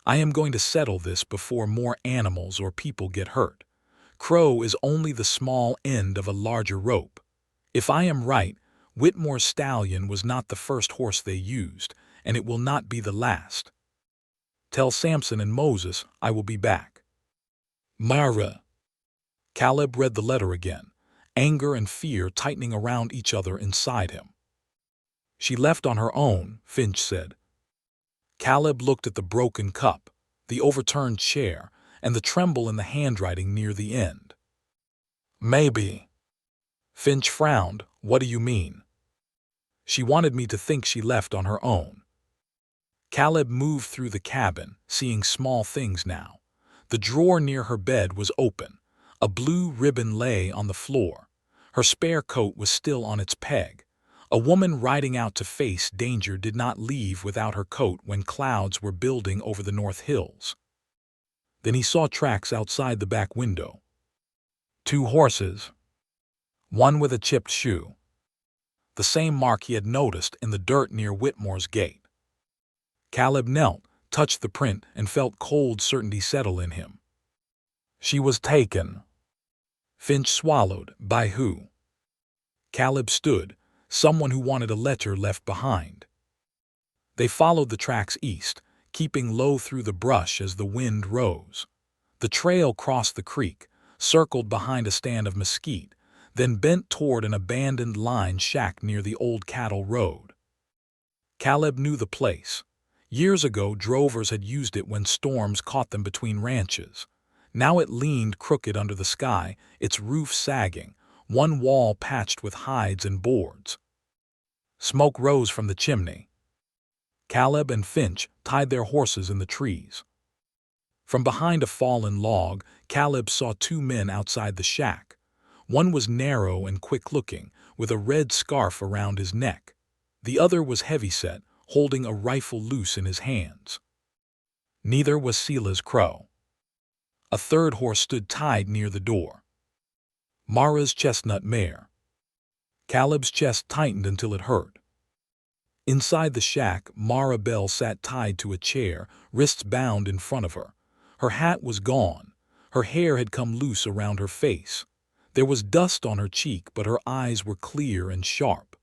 I am going to settle this before more animals or people get hurt. Crow is only the small end of a larger rope. If I am right, Whitmore's stallion was not the first horse they used, and it will not be the last. Tell Samson and Moses I will be back. Myra." Caleb read the letter again, anger and fear tightening around each other inside him. "She left on her own," Finch said. Caleb looked at the broken cup, the overturned chair, and the tremble in the handwriting near the end. "Maybe." Finch frowned. "What do you mean?" "She wanted me to think she left on her own." Caleb moved through the cabin, seeing small things now. The drawer near her bed was open. A blue ribbon lay on the floor. Her spare coat was still on its peg. A woman riding out to face danger did not leave without her coat when clouds were building over the North Hills. Then he saw tracks outside the back window. 2 horses. One with a chipped shoe. The same mark he had noticed in the dirt near Whitmore's gate. Caleb knelt, touched the print, and felt cold certainty settle in him. She was taken. Finch swallowed. By who? Caleb stood. Someone who wanted a letter left behind. They followed the tracks east, keeping low through the brush as the wind rose. The trail crossed the creek, circled behind a stand of mesquite, then bent toward an abandoned line shack near the old cattle road. Caleb knew the place. Years ago, drovers had used it when storms caught them between ranches. Now it leaned crooked under the sky, its roof sagging, one wall patched with hides and boards. Smoke rose from the chimney. Caleb and Finch tied their horses in the trees. From behind a fallen log, Caleb saw 2 men outside the shack. One was narrow and quick-looking, with a red scarf around his neck. The other was heavyset, holding a rifle loose in his hands. Neither was Selah's Crow. A third horse stood tied near the door. Mara's chestnut mare. Caleb's chest tightened until it hurt. Inside the shack, Mara Bell sat tied to a chair, wrists bound in front of her. Her hat was gone. Her hair had come loose around her face. There was dust on her cheek, but her eyes were clear and sharp.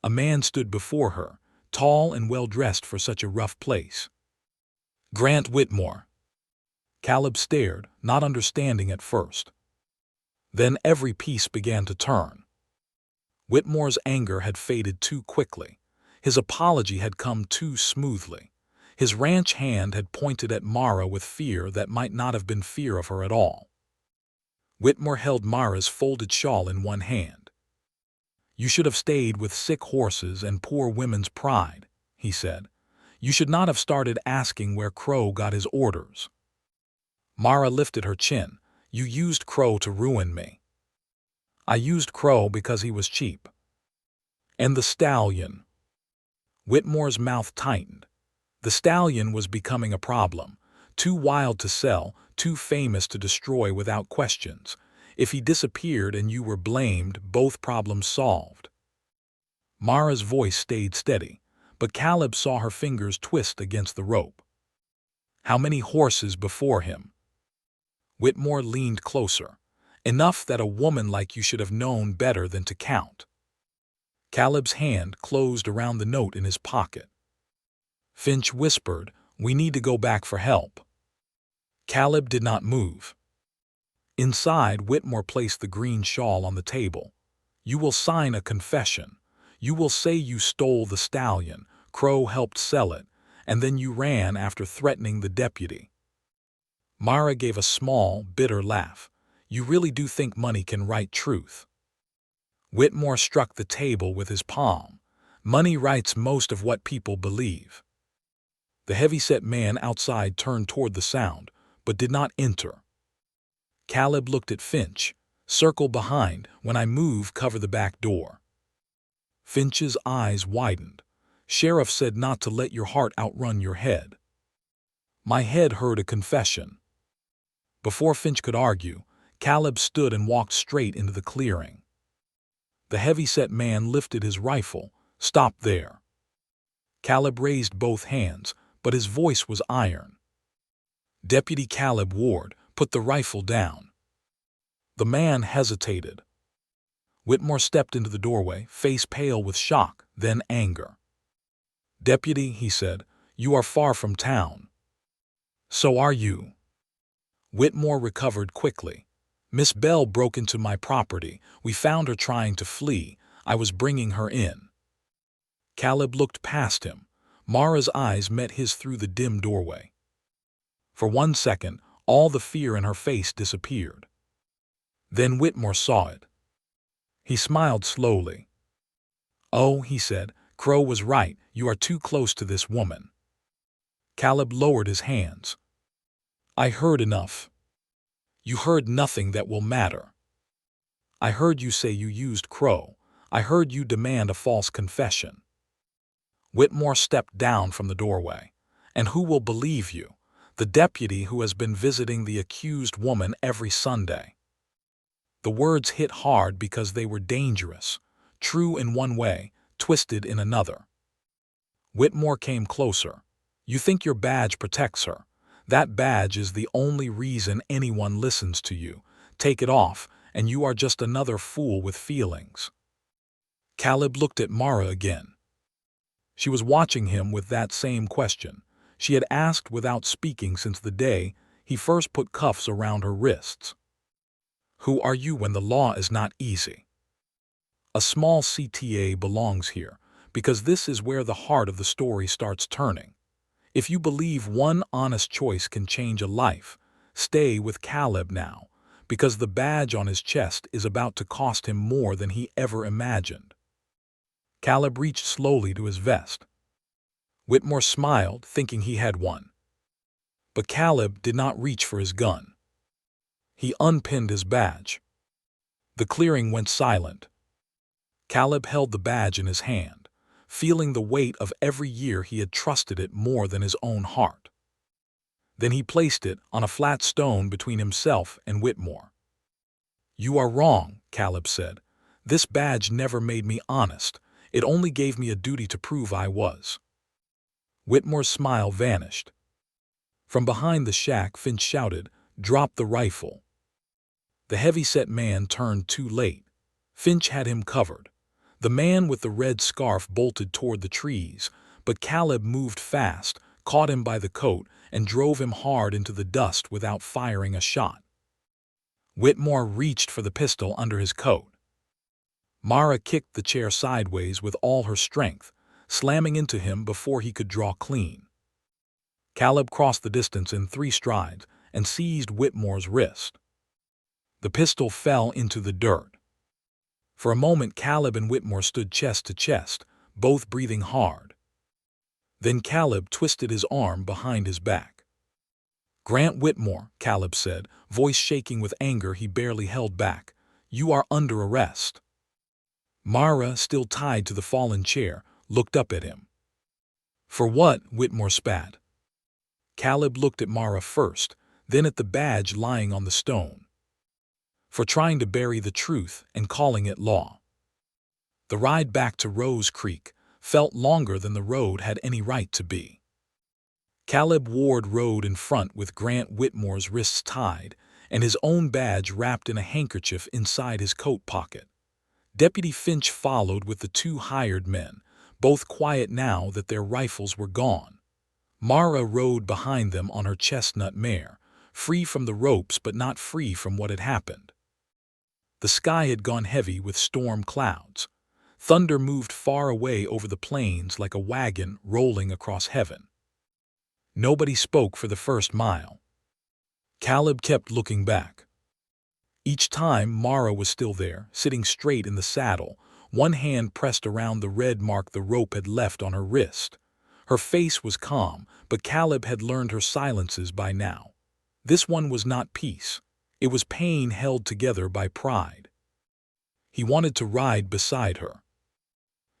A man stood before her, tall and well-dressed for such a rough place. Grant Whitmore. Caleb stared, not understanding at first. Then every piece began to turn. Whitmore's anger had faded too quickly. His apology had come too smoothly. His ranch hand had pointed at Mara with fear that might not have been fear of her at all. Whitmore held Mara's folded shawl in one hand. "You should have stayed with sick horses and poor women's pride," he said. "You should not have started asking where Crow got his orders." Mara lifted her chin. "You used Crow to ruin me." "I used Crow because he was cheap." "And the stallion." Whitmore's mouth tightened. The stallion was becoming a problem. Too wild to sell, too famous to destroy without questions. If he disappeared and you were blamed, both problems solved. Mara's voice stayed steady, but Caleb saw her fingers twist against the rope. "How many horses before him?" Whitmore leaned closer. Enough that a woman like you should have known better than to count. Caleb's hand closed around the note in his pocket. Finch whispered, "We need to go back for help." Caleb did not move. Inside, Whitmore placed the green shawl on the table. "You will sign a confession. You will say you stole the stallion, Crow helped sell it, and then you ran after threatening the deputy." Mara gave a small, bitter laugh. "You really do think money can write truth?" Whitmore struck the table with his palm. "Money writes most of what people believe." The heavy-set man outside turned toward the sound, but did not enter. Caleb looked at Finch. "Circle behind. When I move, cover the back door." Finch's eyes widened. "Sheriff said not to let your heart outrun your head." "My head heard a confession." Before Finch could argue, Caleb stood and walked straight into the clearing. The heavy-set man lifted his rifle. "Stop there." Caleb raised both hands, but his voice was iron. "Deputy Caleb Ward, put the rifle down." The man hesitated. Whitmore stepped into the doorway, face pale with shock, then anger. "Deputy," he said, "you are far from town." "So are you." Whitmore recovered quickly. "Miss Bell broke into my property. We found her trying to flee. I was bringing her in." Caleb looked past him. Mara's eyes met his through the dim doorway. For 1 second, all the fear in her face disappeared. Then Whitmore saw it. He smiled slowly. "Oh," he said, "Crow was right. You are too close to this woman." Caleb lowered his hands. "I heard enough." "You heard nothing that will matter." "I heard you say you used Crow. I heard you demand a false confession." Whitmore stepped down from the doorway. "And who will believe you? The deputy who has been visiting the accused woman every Sunday." The words hit hard because they were dangerous, true in one way, twisted in another. Whitmore came closer. "You think your badge protects her. That badge is the only reason anyone listens to you. Take it off, and you are just another fool with feelings." Caleb looked at Mara again. She was watching him with that same question. She had asked without speaking since the day he first put cuffs around her wrists. "Who are you when the law is not easy?" A small CTA belongs here, because this is where the heart of the story starts turning. If you believe one honest choice can change a life, stay with Caleb now, because the badge on his chest is about to cost him more than he ever imagined. Caleb reached slowly to his vest. Whitmore smiled, thinking he had one. But Caleb did not reach for his gun. He unpinned his badge. The clearing went silent. Caleb held the badge in his hand, feeling the weight of every year he had trusted it more than his own heart. Then he placed it on a flat stone between himself and Whitmore. "You are wrong," Caleb said. "This badge never made me honest. It only gave me a duty to prove I was." Whitmore's smile vanished. From behind the shack, Finch shouted, "Drop the rifle." The heavy-set man turned too late. Finch had him covered. The man with the red scarf bolted toward the trees, but Caleb moved fast, caught him by the coat, and drove him hard into the dust without firing a shot. Whitmore reached for the pistol under his coat. Mara kicked the chair sideways with all her strength, slamming into him before he could draw clean. Caleb crossed the distance in 3 strides and seized Whitmore's wrist. The pistol fell into the dirt. For a moment, Caleb and Whitmore stood chest to chest, both breathing hard. Then Caleb twisted his arm behind his back. "Grant Whitmore," Caleb said, voice shaking with anger he barely held back, "you are under arrest." Mara, still tied to the fallen chair, looked up at him. "For what?" Whitmore spat. Caleb looked at Mara first, then at the badge lying on the stone. "For trying to bury the truth and calling it law." The ride back to Rose Creek felt longer than the road had any right to be. Caleb Ward rode in front with Grant Whitmore's wrists tied, and his own badge wrapped in a handkerchief inside his coat pocket. Deputy Finch followed with the two hired men, both quiet now that their rifles were gone. Mara rode behind them on her chestnut mare, free from the ropes but not free from what had happened. The sky had gone heavy with storm clouds. Thunder moved far away over the plains like a wagon rolling across heaven. Nobody spoke for the first mile. Caleb kept looking back. Each time Mara was still there, sitting straight in the saddle, one hand pressed around the red mark the rope had left on her wrist. Her face was calm, but Caleb had learned her silences by now. This one was not peace. It was pain held together by pride. He wanted to ride beside her.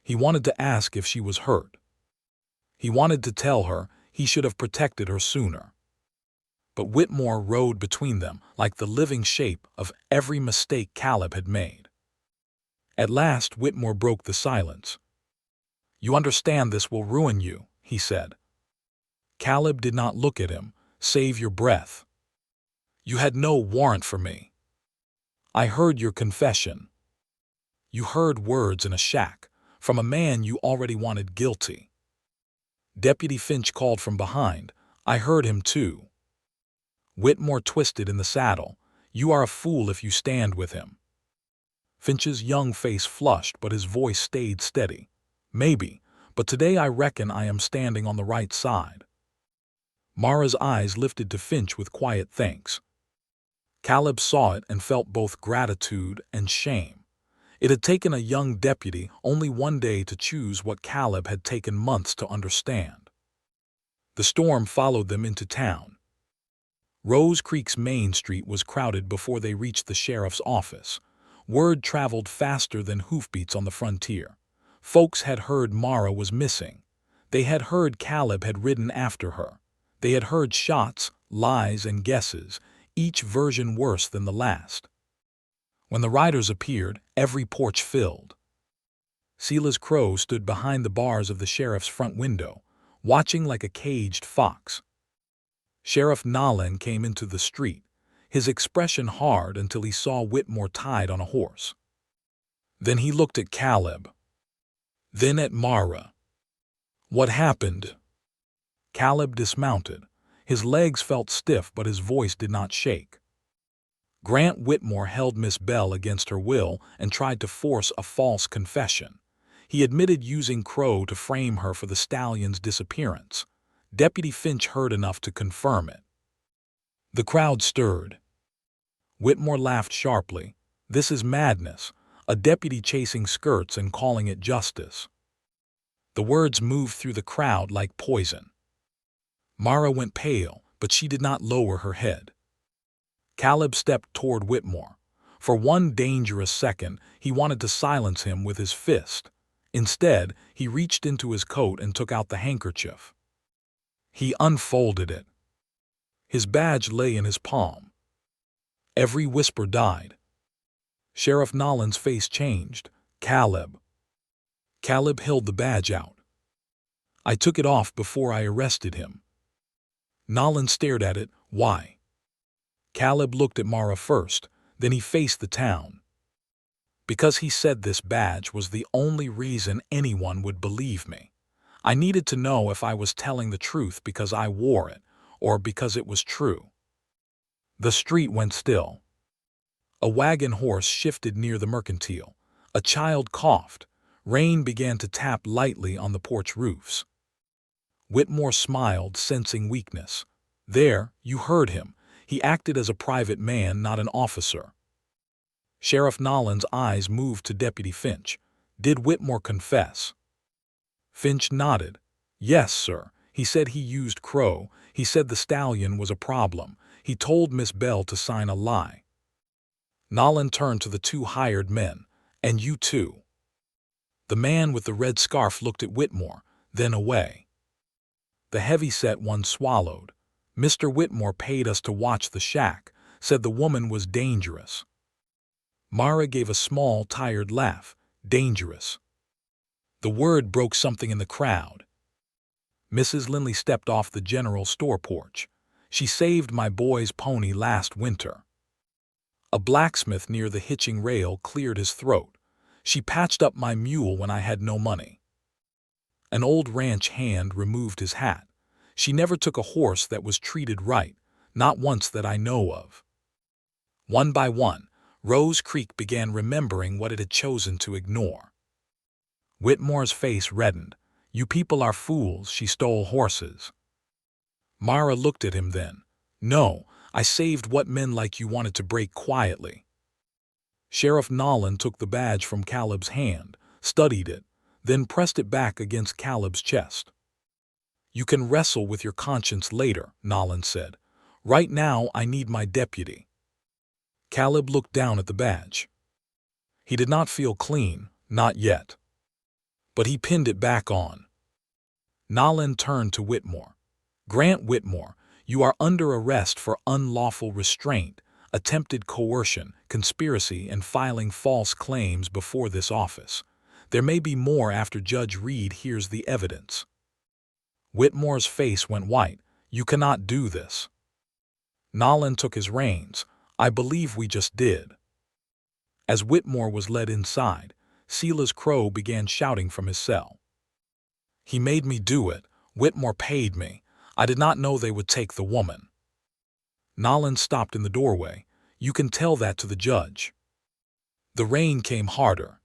He wanted to ask if she was hurt. He wanted to tell her he should have protected her sooner. But Whitmore rode between them like the living shape of every mistake Caleb had made. At last Whitmore broke the silence. "You understand this will ruin you," he said. Caleb did not look at him. "Save your breath. You had no warrant for me. I heard your confession. You heard words in a shack, from a man you already wanted guilty." Deputy Finch called from behind. "I heard him too." Whitmore twisted in the saddle. "You are a fool if you stand with him." Finch's young face flushed, but his voice stayed steady. "Maybe, but today I reckon I am standing on the right side." Mara's eyes lifted to Finch with quiet thanks. Caleb saw it and felt both gratitude and shame. It had taken a young deputy only one day to choose what Caleb had taken months to understand. The storm followed them into town. Rose Creek's Main Street was crowded before they reached the sheriff's office. Word traveled faster than hoofbeats on the frontier. Folks had heard Mara was missing. They had heard Caleb had ridden after her. They had heard shots, lies, and guesses, each version worse than the last. When the riders appeared, every porch filled. Silas Crow stood behind the bars of the sheriff's front window, watching like a caged fox. Sheriff Nolan came into the street, his expression hard until he saw Whitmore tied on a horse. Then he looked at Caleb. Then at Mara. "What happened?" Caleb dismounted. His legs felt stiff, but his voice did not shake. Grant Whitmore held Miss Bell against her will and tried to force a false confession. He admitted using Crow to frame her for the stallion's disappearance. Deputy Finch heard enough to confirm it. The crowd stirred. Whitmore laughed sharply. "This is madness, a deputy chasing skirts and calling it justice." The words moved through the crowd like poison. Mara went pale, but she did not lower her head. Caleb stepped toward Whitmore. For one dangerous second, he wanted to silence him with his fist. Instead, he reached into his coat and took out the handkerchief. He unfolded it. His badge lay in his palm. Every whisper died. Sheriff Nolan's face changed. "Caleb." Caleb held the badge out. "I took it off before I arrested him." Nolan stared at it. "Why?" Caleb looked at Mara first, then he faced the town. "Because he said this badge was the only reason anyone would believe me. I needed to know if I was telling the truth because I wore it, or because it was true." The street went still. A wagon horse shifted near the mercantile. A child coughed. Rain began to tap lightly on the porch roofs. Whitmore smiled, sensing weakness. "There, you heard him. He acted as a private man, not an officer." Sheriff Nolan's eyes moved to Deputy Finch. "Did Whitmore confess?" Finch nodded. "Yes, sir. He said he used Crow. He said the stallion was a problem. He told Miss Bell to sign a lie." Nolan turned to the two hired men. "And you too." The man with the red scarf looked at Whitmore, then away. The heavy-set one swallowed. "Mr. Whitmore paid us to watch the shack, said the woman was dangerous." Mara gave a small, tired laugh. "Dangerous." The word broke something in the crowd. Mrs. Linley stepped off the general store porch. "She saved my boy's pony last winter." A blacksmith near the hitching rail cleared his throat. She patched up my mule when I had no money. An old ranch hand removed his hat. She never took a horse that was treated right, not once that I know of. One by one, Rose Creek began remembering what it had chosen to ignore. Whitmore's face reddened. You people are fools, she stole horses. Mara looked at him then. No, I saved what men like you wanted to break quietly. Sheriff Nolan took the badge from Caleb's hand, studied it, then pressed it back against Caleb's chest. You can wrestle with your conscience later, Nolan said. Right now I need my deputy. Caleb looked down at the badge. He did not feel clean, not yet. But he pinned it back on. Nolan turned to Whitmore. Grant Whitmore, you are under arrest for unlawful restraint, attempted coercion, conspiracy, and filing false claims before this office. There may be more after Judge Reed hears the evidence. Whitmore's face went white. You cannot do this. Nolan took his reins. I believe we just did. As Whitmore was led inside, Silas Crow began shouting from his cell. He made me do it. Whitmore paid me. I did not know they would take the woman. Nolan stopped in the doorway. You can tell that to the judge. The rain came harder.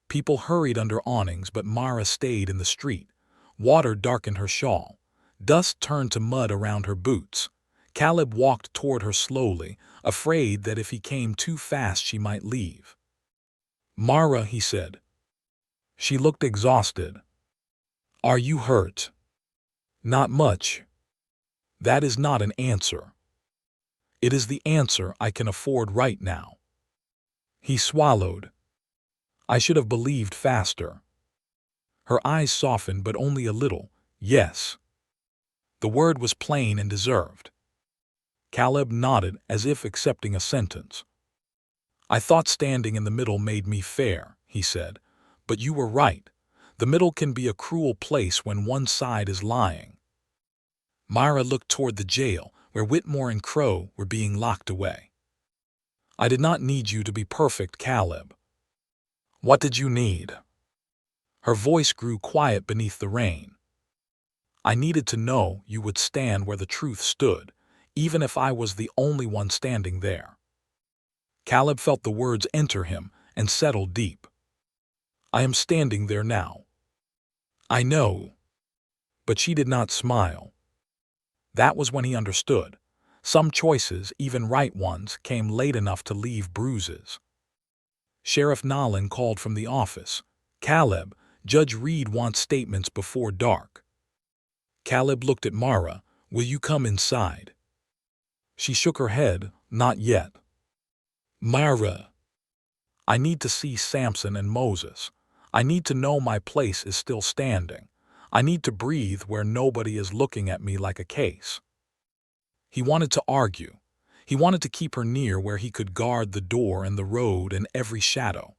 People hurried under awnings, but Mara stayed in the street. Water darkened her shawl. Dust turned to mud around her boots. Caleb walked toward her slowly, afraid that if he came too fast she might leave. Mara, he said. She looked exhausted. Are you hurt? Not much. That is not an answer. It is the answer I can afford right now. He swallowed. I should have believed faster. Her eyes softened, but only a little. Yes. The word was plain and deserved. Caleb nodded as if accepting a sentence. I thought standing in the middle made me fair, he said. But you were right. The middle can be a cruel place when one side is lying. Myra looked toward the jail, where Whitmore and Crow were being locked away. I did not need you to be perfect, Caleb. What did you need? Her voice grew quiet beneath the rain. I needed to know you would stand where the truth stood, even if I was the only one standing there. Caleb felt the words enter him and settle deep. I am standing there now. I know. But she did not smile. That was when he understood. Some choices, even right ones, came late enough to leave bruises. Sheriff Nolan called from the office. Caleb, Judge Reed wants statements before dark. Caleb looked at Mara. Will you come inside? She shook her head. Not yet. Mara. I need to see Samson and Moses. I need to know my place is still standing. I need to breathe where nobody is looking at me like a case. He wanted to argue. He wanted to keep her near where he could guard the door and the road and every shadow.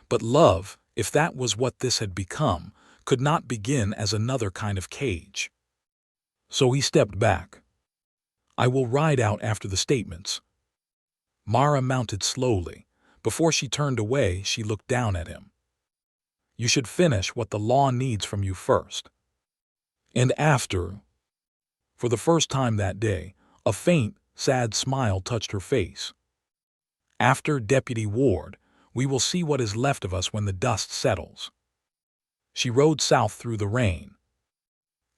But love, if that was what this had become, could not begin as another kind of cage. So he stepped back. I will ride out after the statements. Mara mounted slowly. Before she turned away, she looked down at him. You should finish what the law needs from you first. And after. For the first time that day, a faint, sad smile touched her face. After, Deputy Ward, we will see what is left of us when the dust settles. She rode south through the rain.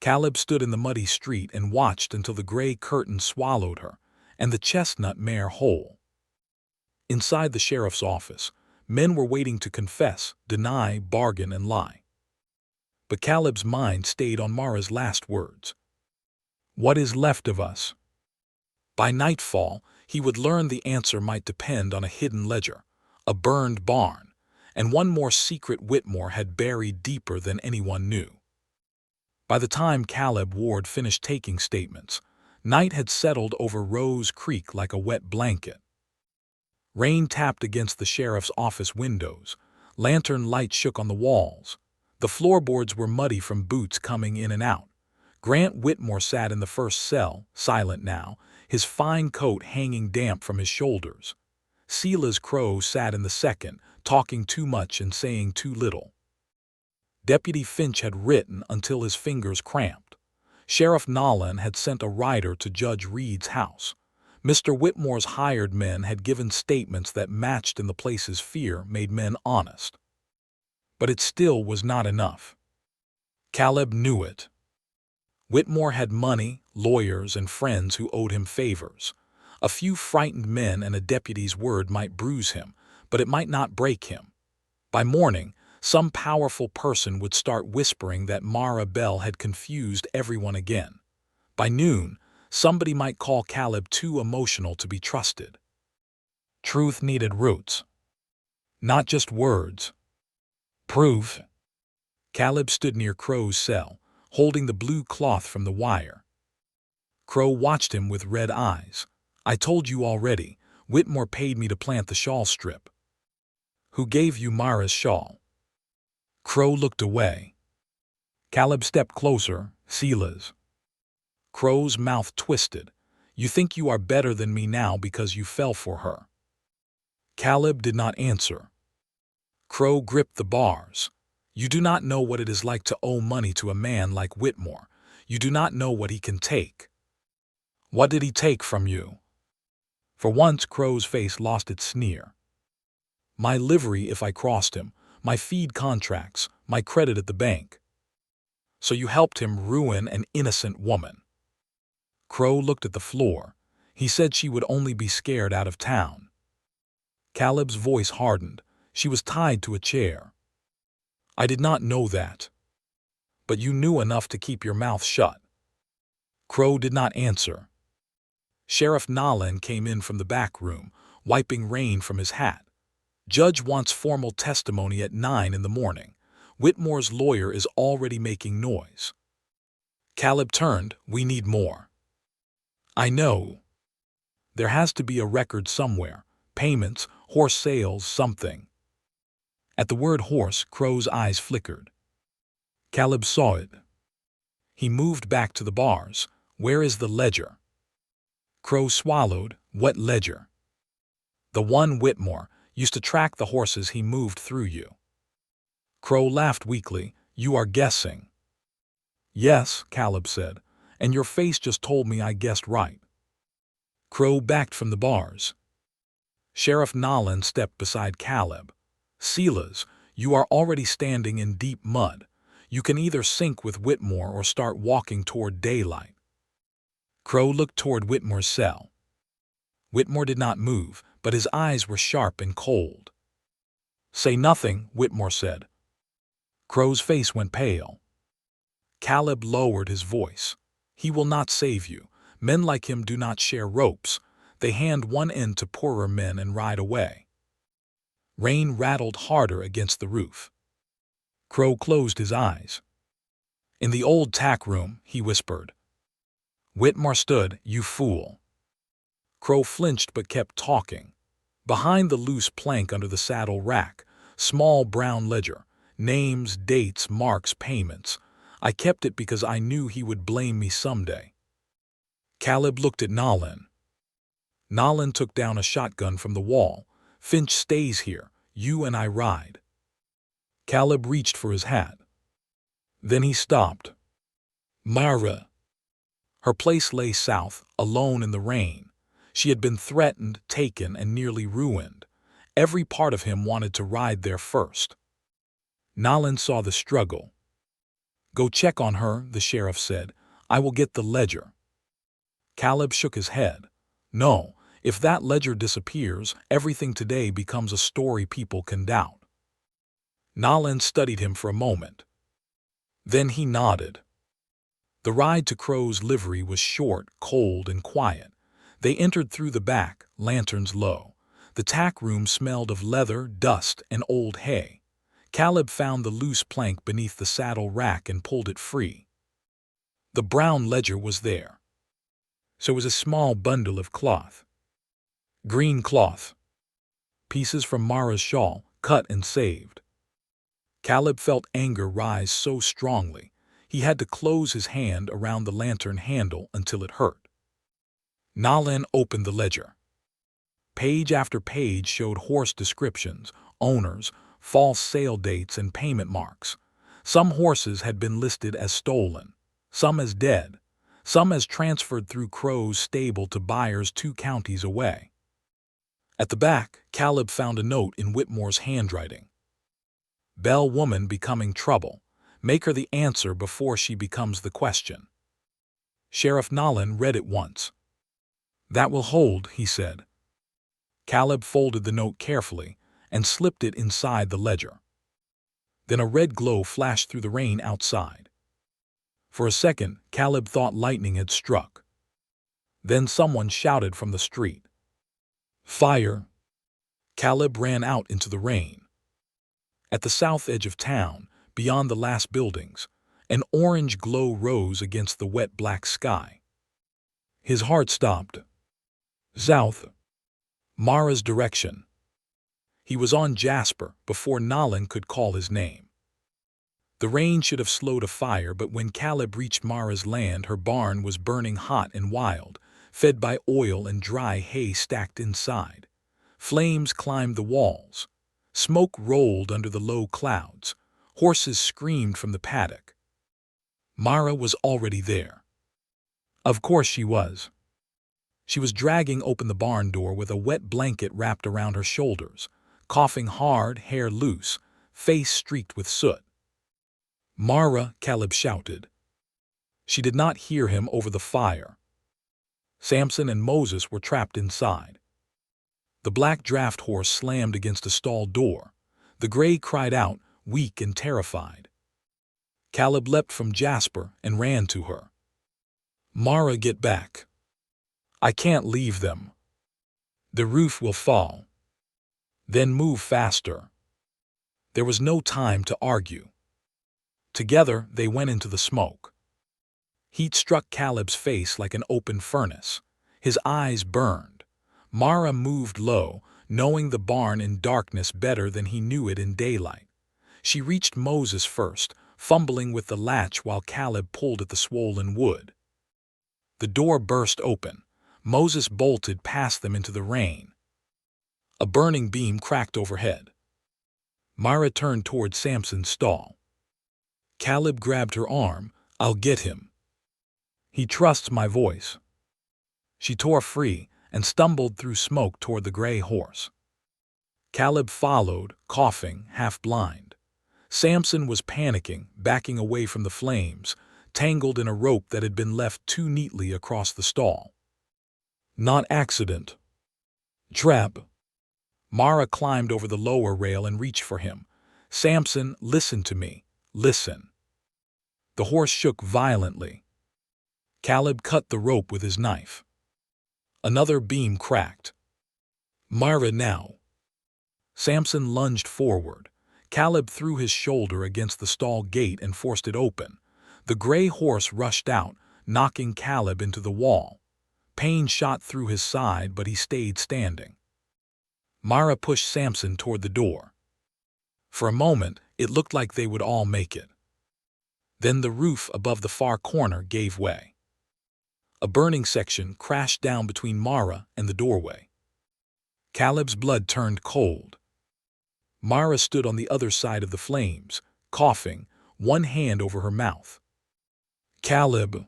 Caleb stood in the muddy street and watched until the gray curtain swallowed her, and the chestnut mare whole. Inside the sheriff's office, men were waiting to confess, deny, bargain, and lie. But Caleb's mind stayed on Mara's last words. What is left of us? By nightfall, he would learn the answer might depend on a hidden ledger, a burned barn, and one more secret Whitmore had buried deeper than anyone knew. By the time Caleb Ward finished taking statements, night had settled over Rose Creek like a wet blanket. Rain tapped against the sheriff's office windows. Lantern light shook on the walls. The floorboards were muddy from boots coming in and out. Grant Whitmore sat in the first cell, silent now, his fine coat hanging damp from his shoulders. Sela's Crow sat in the second, talking too much and saying too little. Deputy Finch had written until his fingers cramped. Sheriff Nolan had sent a rider to Judge Reed's house. Mr. Whitmore's hired men had given statements that matched in the place's fear made men honest. But it still was not enough. Caleb knew it. Whitmore had money, lawyers, and friends who owed him favors. A few frightened men and a deputy's word might bruise him, but it might not break him. By morning, some powerful person would start whispering that Mara Bell had confused everyone again. By noon, somebody might call Caleb too emotional to be trusted. Truth needed roots. Not just words. Proof. Caleb stood near Crow's cell, holding the blue cloth from the wire. Crow watched him with red eyes. I told you already, Whitmore paid me to plant the shawl strip. Who gave you Mara's shawl? Crow looked away. Caleb stepped closer, Sela's. Crow's mouth twisted. You think you are better than me now because you fell for her. Caleb did not answer. Crow gripped the bars. You do not know what it is like to owe money to a man like Whitmore. You do not know what he can take. What did he take from you? For once, Crow's face lost its sneer. My livery if I crossed him, my feed contracts, my credit at the bank. So you helped him ruin an innocent woman. Crow looked at the floor. He said she would only be scared out of town. Caleb's voice hardened. She was tied to a chair. I did not know that. But you knew enough to keep your mouth shut. Crow did not answer. Sheriff Nolan came in from the back room, wiping rain from his hat. Judge wants formal testimony at 9 in the morning. Whitmore's lawyer is already making noise. Caleb turned. We need more. I know. There has to be a record somewhere. Payments, horse sales, something. At the word horse, Crow's eyes flickered. Caleb saw it. He moved back to the bars. Where is the ledger? Crow swallowed. What ledger? The one Whitmore used to track the horses he moved through you. Crow laughed weakly. You are guessing. Yes, Caleb said, and your face just told me I guessed right. Crow backed from the bars. Sheriff Nolan stepped beside Caleb. Sela's, you are already standing in deep mud. You can either sink with Whitmore or start walking toward daylight. Crow looked toward Whitmore's cell. Whitmore did not move, but his eyes were sharp and cold. Say nothing, Whitmore said. Crow's face went pale. Caleb lowered his voice. He will not save you. Men like him do not share ropes. They hand one end to poorer men and ride away. Rain rattled harder against the roof. Crow closed his eyes. In the old tack room, he whispered. Whitmore stood. You fool. Crow flinched but kept talking. Behind the loose plank under the saddle rack, small brown ledger, names, dates, marks, payments. I kept it because I knew he would blame me someday. Caleb looked at Nolan. Nolan took down a shotgun from the wall. Finch stays here. You and I ride. Caleb reached for his hat. Then he stopped. Mara. Her place lay south, alone in the rain. She had been threatened, taken, and nearly ruined. Every part of him wanted to ride there first. Nolan saw the struggle. Go check on her, the sheriff said. I will get the ledger. Caleb shook his head. No, if that ledger disappears, everything today becomes a story people can doubt. Nolan studied him for a moment. Then he nodded. The ride to Crow's livery was short, cold, and quiet. They entered through the back, lanterns low. The tack room smelled of leather, dust, and old hay. Caleb found the loose plank beneath the saddle rack and pulled it free. The brown ledger was there. So was a small bundle of cloth. Green cloth. Pieces from Mara's shawl, cut and saved. Caleb felt anger rise so strongly, he had to close his hand around the lantern handle until it hurt. Nolan opened the ledger. Page after page showed horse descriptions, owners, false sale dates, and payment marks. Some horses had been listed as stolen, some as dead, some as transferred through Crow's stable to buyers 2 counties away. At the back, Caleb found a note in Whitmore's handwriting. Bell woman becoming trouble. Make her the answer before she becomes the question. Sheriff Nolan read it once. That will hold, he said. Caleb folded the note carefully and slipped it inside the ledger. Then a red glow flashed through the rain outside. For a second, Caleb thought lightning had struck. Then someone shouted from the street. Fire! Caleb ran out into the rain. At the south edge of town, beyond the last buildings, an orange glow rose against the wet black sky. His heart stopped. South. Mara's direction. He was on Jasper before Nolan could call his name. The rain should have slowed a fire, but when Caleb reached Mara's land, her barn was burning hot and wild, fed by oil and dry hay stacked inside. Flames climbed the walls. Smoke rolled under the low clouds. Horses screamed from the paddock. Mara was already there. Of course she was. She was dragging open the barn door with a wet blanket wrapped around her shoulders, coughing hard, hair loose, face streaked with soot. Mara, Caleb shouted. She did not hear him over the fire. Samson and Moses were trapped inside. The black draft horse slammed against a stall door. The gray cried out, weak and terrified. Caleb leapt from Jasper and ran to her. Mara, get back. I can't leave them. The roof will fall. Then move faster. There was no time to argue. Together they went into the smoke. Heat struck Caleb's face like an open furnace. His eyes burned. Mara moved low, knowing the barn in darkness better than he knew it in daylight. She reached Moses first, fumbling with the latch while Caleb pulled at the swollen wood. The door burst open. Moses bolted past them into the rain. A burning beam cracked overhead. Mara turned toward Samson's stall. Caleb grabbed her arm. I'll get him. He trusts my voice. She tore free and stumbled through smoke toward the gray horse. Caleb followed, coughing, half blind. Samson was panicking, backing away from the flames, tangled in a rope that had been left too neatly across the stall. Not accident. Trap. Mara climbed over the lower rail and reached for him. Samson, listen to me. Listen. The horse shook violently. Caleb cut the rope with his knife. Another beam cracked. Mara now. Samson lunged forward. Caleb threw his shoulder against the stall gate and forced it open. The gray horse rushed out, knocking Caleb into the wall. Pain shot through his side, but he stayed standing. Mara pushed Samson toward the door. For a moment, it looked like they would all make it. Then the roof above the far corner gave way. A burning section crashed down between Mara and the doorway. Caleb's blood turned cold. Mara stood on the other side of the flames, coughing, one hand over her mouth. Caleb.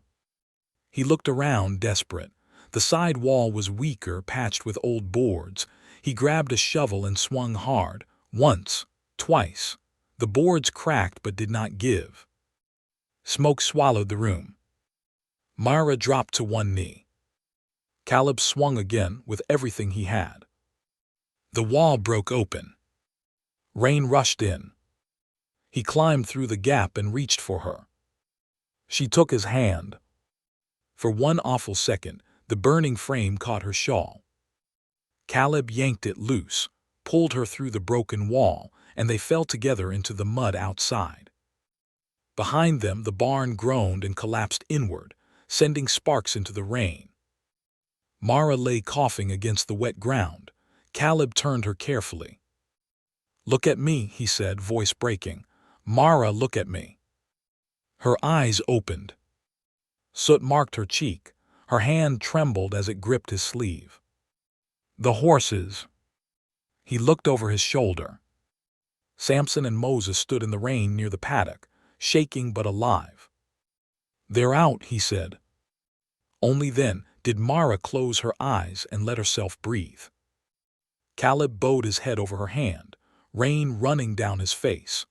He looked around, desperate. The side wall was weaker, patched with old boards. He grabbed a shovel and swung hard, once, twice. The boards cracked but did not give. Smoke swallowed the room. Mara dropped to one knee. Caleb swung again with everything he had. The wall broke open. Rain rushed in. He climbed through the gap and reached for her. She took his hand. For one awful second, the burning frame caught her shawl. Caleb yanked it loose, pulled her through the broken wall, and they fell together into the mud outside. Behind them, the barn groaned and collapsed inward, sending sparks into the rain. Mara lay coughing against the wet ground. Caleb turned her carefully. Look at me, he said, voice breaking. Mara, look at me. Her eyes opened. Soot marked her cheek. Her hand trembled as it gripped his sleeve. The horses. He looked over his shoulder. Samson and Moses stood in the rain near the paddock, shaking but alive. "They're out," he said. Only then did Mara close her eyes and let herself breathe. Caleb bowed his head over her hand, rain running down his face.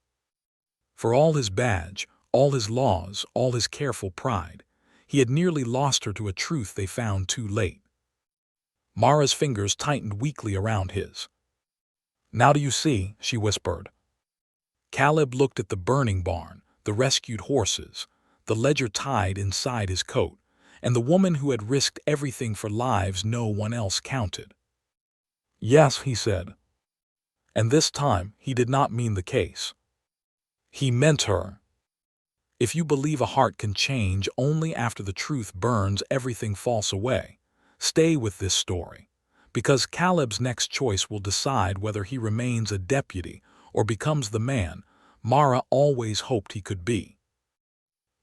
For all his badge, all his laws, all his careful pride, he had nearly lost her to a truth they found too late. Mara's fingers tightened weakly around his. "Now do you see?" she whispered. Caleb looked at the burning barn, the rescued horses, the ledger tied inside his coat, and the woman who had risked everything for lives no one else counted. "Yes," he said. And this time he did not mean the case. He meant her. If you believe a heart can change only after the truth burns everything false away, stay with this story, because Caleb's next choice will decide whether he remains a deputy or becomes the man Mara always hoped he could be.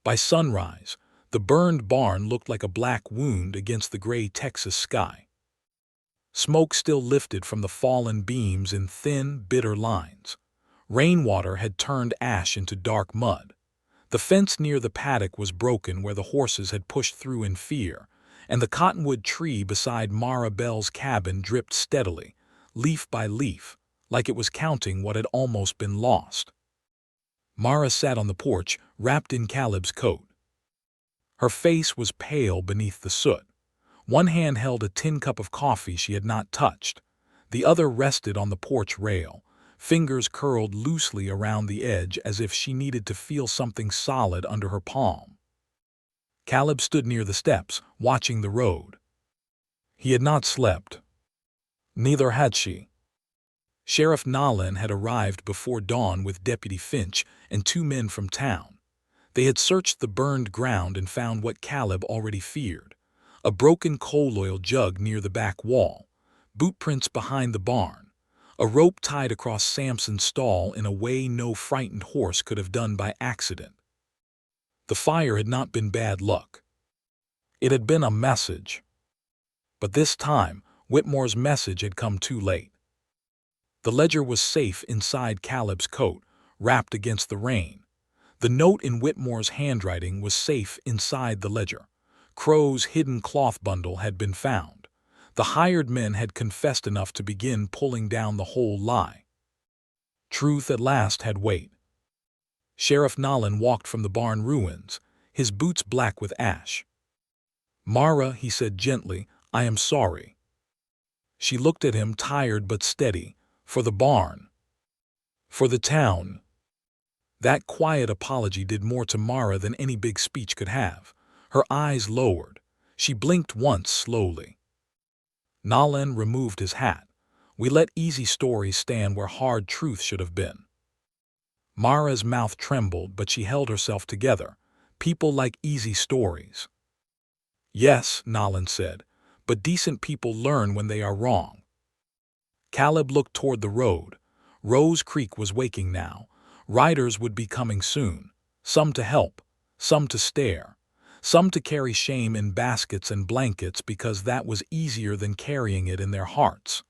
By sunrise, the burned barn looked like a black wound against the gray Texas sky. Smoke still lifted from the fallen beams in thin, bitter lines. Rainwater had turned ash into dark mud. The fence near the paddock was broken where the horses had pushed through in fear, and the cottonwood tree beside Mara Bell's cabin dripped steadily, leaf by leaf, like it was counting what had almost been lost. Mara sat on the porch, wrapped in Caleb's coat. Her face was pale beneath the soot. One hand held a tin cup of coffee she had not touched. The other rested on the porch rail, fingers curled loosely around the edge as if she needed to feel something solid under her palm. Caleb stood near the steps, watching the road. He had not slept. Neither had she. Sheriff Nolan had arrived before dawn with Deputy Finch and 2 men from town. They had searched the burned ground and found what Caleb already feared: a broken coal oil jug near the back wall, boot prints behind the barn, a rope tied across Samson's stall in a way no frightened horse could have done by accident. The fire had not been bad luck. It had been a message. But this time, Whitmore's message had come too late. The ledger was safe inside Caleb's coat, wrapped against the rain. The note in Whitmore's handwriting was safe inside the ledger. Crow's hidden cloth bundle had been found. The hired men had confessed enough to begin pulling down the whole lie. Truth at last had weight. Sheriff Nolan walked from the barn ruins, his boots black with ash. "Mara," he said gently, "I am sorry." She looked at him, tired but steady. "For the barn. For the town." That quiet apology did more to Mara than any big speech could have. Her eyes lowered. She blinked once slowly. Nolan removed his hat. "We let easy stories stand where hard truth should have been." Mara's mouth trembled, but she held herself together. "People like easy stories." "Yes," Nolan said, "but decent people learn when they are wrong." Caleb looked toward the road. Rose Creek was waking now. Riders would be coming soon. Some to help, some to stare, some to carry shame in baskets and blankets because that was easier than carrying it in their hearts.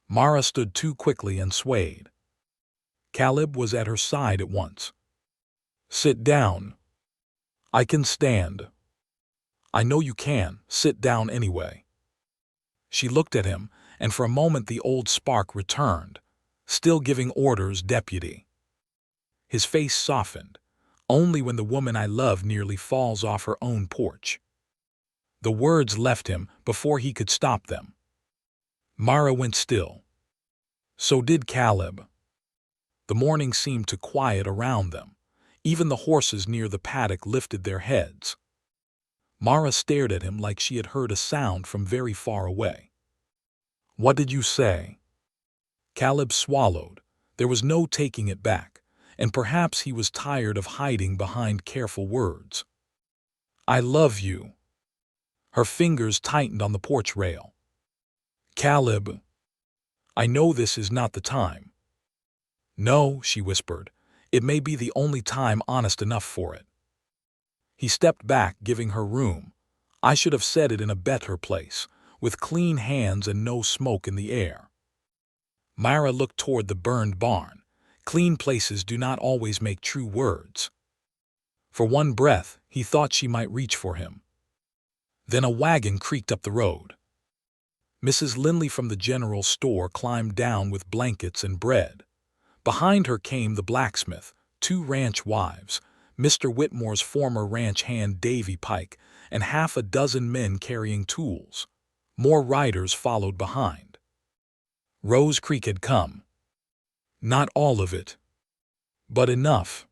Mara stood too quickly and swayed. Caleb was at her side at once. "Sit down." "I can stand." "I know you can. Sit down anyway." She looked at him, and for a moment the old spark returned. "Still giving orders, deputy." His face softened. "Only when the woman I love nearly falls off her own porch." The words left him before he could stop them. Mara went still. So did Caleb. The morning seemed to quiet around them. Even the horses near the paddock lifted their heads. Mara stared at him like she had heard a sound from very far away. "What did you say?" Caleb swallowed. There was no taking it back, and perhaps he was tired of hiding behind careful words. "I love you." Her fingers tightened on the porch rail. "Caleb, I know this is not the time." "No," she whispered. "It may be the only time honest enough for it." He stepped back, giving her room. "I should have said it in a better place, with clean hands and no smoke in the air. Myra looked toward the burned barn. Clean places do not always make true words. For one breath, he thought she might reach for him. Then a wagon creaked up the road. Mrs. Lindley from the general store climbed down with blankets and bread. Behind her came the blacksmith, 2 ranch wives, Mr. Whitmore's former ranch hand Davy Pike, and half a dozen men carrying tools. More riders followed behind. Rose Creek had come. Not all of it, but enough.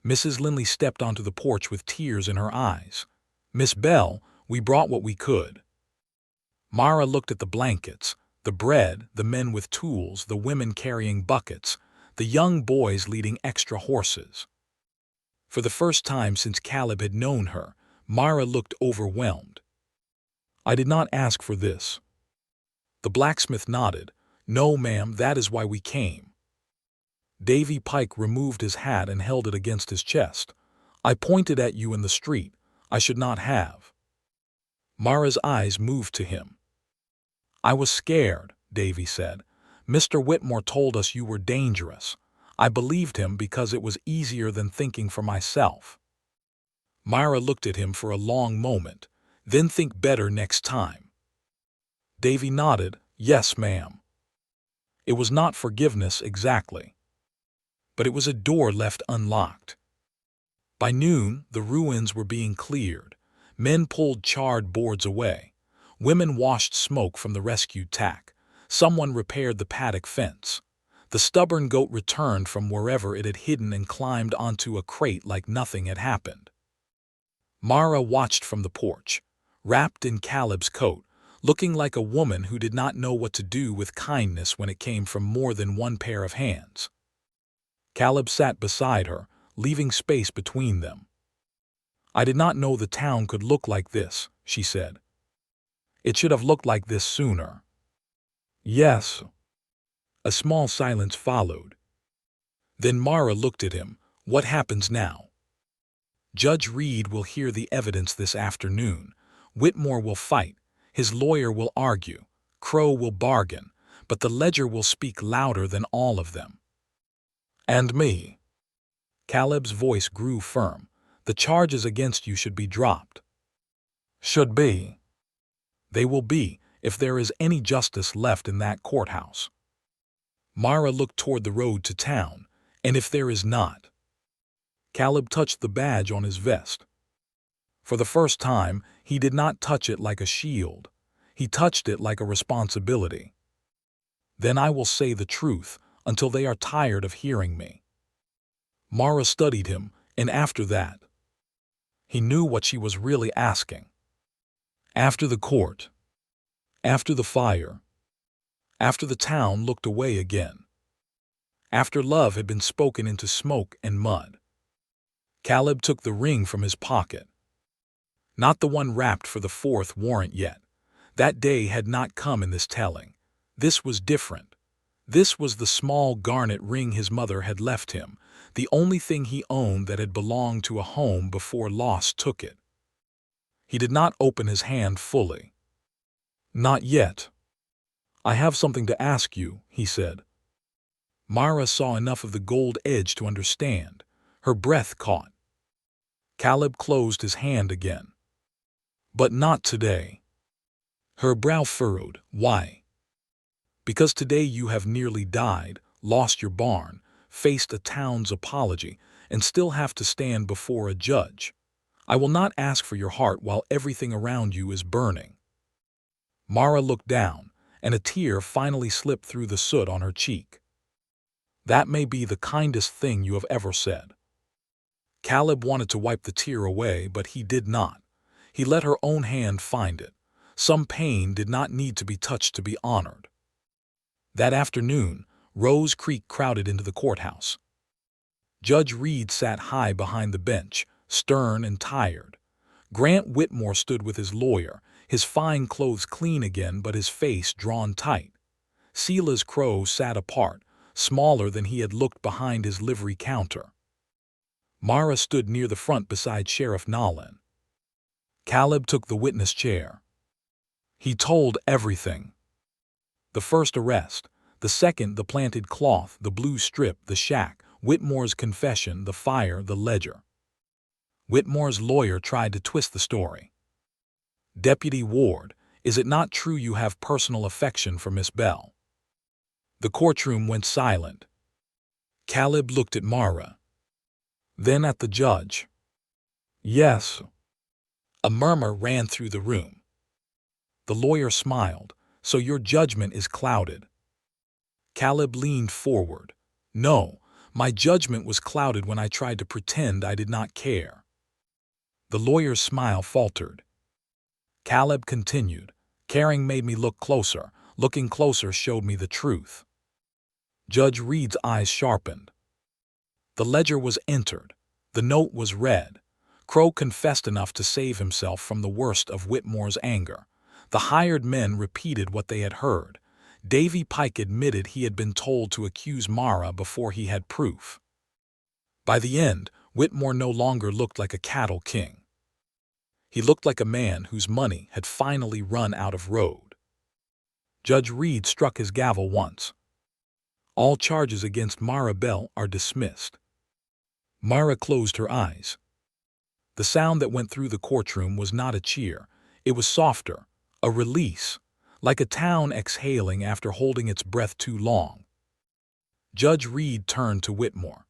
Mrs. Lindley stepped onto the porch with tears in her eyes. "Miss Bell, we brought what we could." Mara looked at the blankets, the bread, the men with tools, the women carrying buckets, the young boys leading extra horses. For the first time since Caleb had known her, Mara looked overwhelmed. "I did not ask for this." The blacksmith nodded. "No, ma'am, that is why we came." Davy Pike removed his hat and held it against his chest. "I pointed at you in the street. I should not have." Mara's eyes moved to him. "I was scared," Davy said. "Mr. Whitmore told us you were dangerous. I believed him because it was easier than thinking for myself." Myra looked at him for a long moment. "Then think better next time." Davy nodded. "Yes, ma'am." It was not forgiveness exactly, but it was a door left unlocked. By noon, the ruins were being cleared. Men pulled charred boards away. Women washed smoke from the rescued tack. Someone repaired the paddock fence. The stubborn goat returned from wherever it had hidden and climbed onto a crate like nothing had happened. Mara watched from the porch, wrapped in Caleb's coat, looking like a woman who did not know what to do with kindness when it came from more than one pair of hands. Caleb sat beside her, leaving space between them. "I did not know the town could look like this," she said. "It should have looked like this sooner." "Yes." A small silence followed. Then Mara looked at him. "What happens now?" "Judge Reed will hear the evidence this afternoon. Whitmore will fight. His lawyer will argue. Crow will bargain. But the ledger will speak louder than all of them." "And me?" Caleb's voice grew firm. "The charges against you should be dropped." "Should be." "They will be, if there is any justice left in that courthouse." Mara looked toward the road to town. "And if there is not?" Caleb touched the badge on his vest. For the first time, he did not touch it like a shield. He touched it like a responsibility. "Then I will say the truth, until they are tired of hearing me." Mara studied him, and after that, he knew what she was really asking. After the court, after the fire, after the town looked away again, after love had been spoken into smoke and mud, Caleb took the ring from his pocket. Not the one wrapped for the 4th warrant yet. That day had not come in this telling. This was different. This was the small garnet ring his mother had left him, the only thing he owned that had belonged to a home before loss took it. He did not open his hand fully. "Not yet. I have something to ask you," he said. Mara saw enough of the gold edge to understand. Her breath caught. Caleb closed his hand again. "But not today." Her brow furrowed. "Why?" "Because today you have nearly died, lost your barn, faced a town's apology, and still have to stand before a judge. I will not ask for your heart while everything around you is burning." Mara looked down, and a tear finally slipped through the soot on her cheek. "That may be the kindest thing you have ever said." Caleb wanted to wipe the tear away, but he did not. He let her own hand find it. Some pain did not need to be touched to be honored. That afternoon, Rose Creek crowded into the courthouse. Judge Reed sat high behind the bench, stern and tired. Grant Whitmore stood with his lawyer, his fine clothes clean again but his face drawn tight. Silas Crow sat apart, smaller than he had looked behind his livery counter. Mara stood near the front beside Sheriff Nolan. Caleb took the witness chair. He told everything. The first arrest, the second the planted cloth, the blue strip, the shack, Whitmore's confession, the fire, the ledger. Whitmore's lawyer tried to twist the story. Deputy Ward, is it not true you have personal affection for Miss Bell? The courtroom went silent. Caleb looked at Mara, then at the judge. Yes. A murmur ran through the room. The lawyer smiled. So your judgment is clouded. Caleb leaned forward. No, my judgment was clouded when I tried to pretend I did not care. The lawyer's smile faltered. Caleb continued. Caring made me look closer. Looking closer showed me the truth. Judge Reed's eyes sharpened. The ledger was entered. The note was read. Crow confessed enough to save himself from the worst of Whitmore's anger. The hired men repeated what they had heard. Davy Pike admitted he had been told to accuse Mara before he had proof. By the end, Whitmore no longer looked like a cattle king. He looked like a man whose money had finally run out of road. Judge Reed struck his gavel once. All charges against Mara Bell are dismissed. Mara closed her eyes. The sound that went through the courtroom was not a cheer. It was softer, a release, like a town exhaling after holding its breath too long. Judge Reed turned to Whitmore.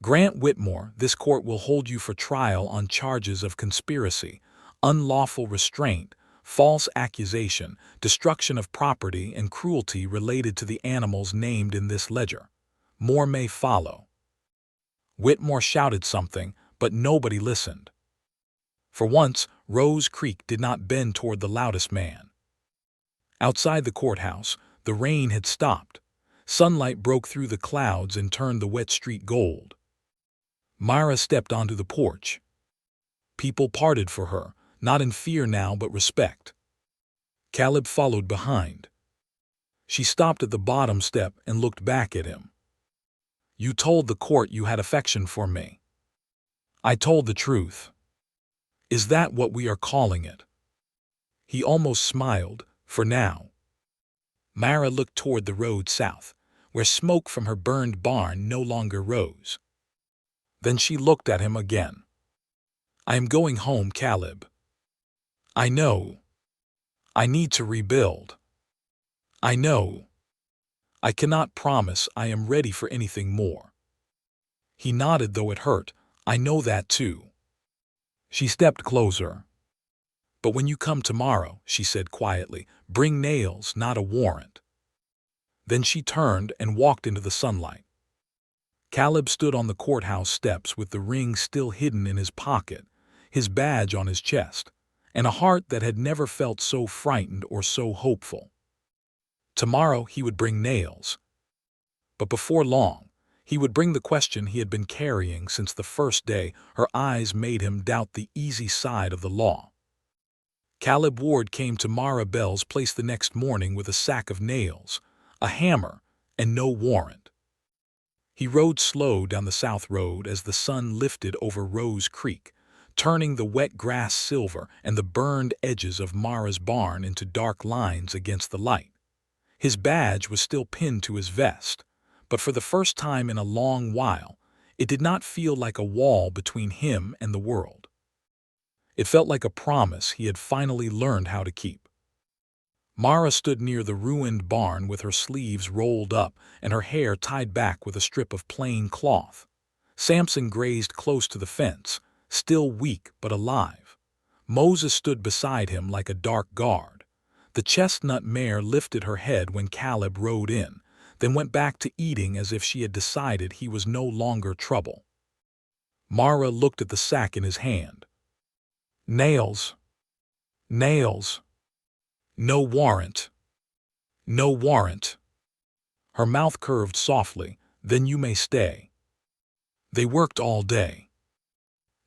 Grant Whitmore, this court will hold you for trial on charges of conspiracy, unlawful restraint, false accusation, destruction of property, and cruelty related to the animals named in this ledger. More may follow. Whitmore shouted something, but nobody listened. For once, Rose Creek did not bend toward the loudest man. Outside the courthouse, the rain had stopped. Sunlight broke through the clouds and turned the wet street gold. Myra stepped onto the porch. People parted for her, not in fear now but respect. Caleb followed behind. She stopped at the bottom step and looked back at him. You told the court you had affection for me. I told the truth. Is that what we are calling it? He almost smiled, for now. Mara looked toward the road south, where smoke from her burned barn no longer rose. Then she looked at him again. I am going home, Caleb. I know. I need to rebuild. I know. I cannot promise I am ready for anything more. He nodded, though it hurt. I know that too. She stepped closer. But when you come tomorrow, she said quietly, bring nails, not a warrant. Then she turned and walked into the sunlight. Caleb stood on the courthouse steps with the ring still hidden in his pocket, his badge on his chest, and a heart that had never felt so frightened or so hopeful. Tomorrow he would bring nails. But before long, he would bring the question he had been carrying since the first day her eyes made him doubt the easy side of the law. Caleb Ward came to Mara Bell's place the next morning with a sack of nails, a hammer, and no warrant. He rode slow down the south road as the sun lifted over Rose Creek, turning the wet grass silver and the burned edges of Mara's barn into dark lines against the light. His badge was still pinned to his vest, but for the first time in a long while, it did not feel like a wall between him and the world. It felt like a promise he had finally learned how to keep. Mara stood near the ruined barn with her sleeves rolled up and her hair tied back with a strip of plain cloth. Samson grazed close to the fence, still weak but alive. Moses stood beside him like a dark guard. The chestnut mare lifted her head when Caleb rode in, then went back to eating as if she had decided he was no longer trouble. Mara looked at the sack in his hand. Nails. Nails. No warrant. No warrant. Her mouth curved softly. Then you may stay. They worked all day.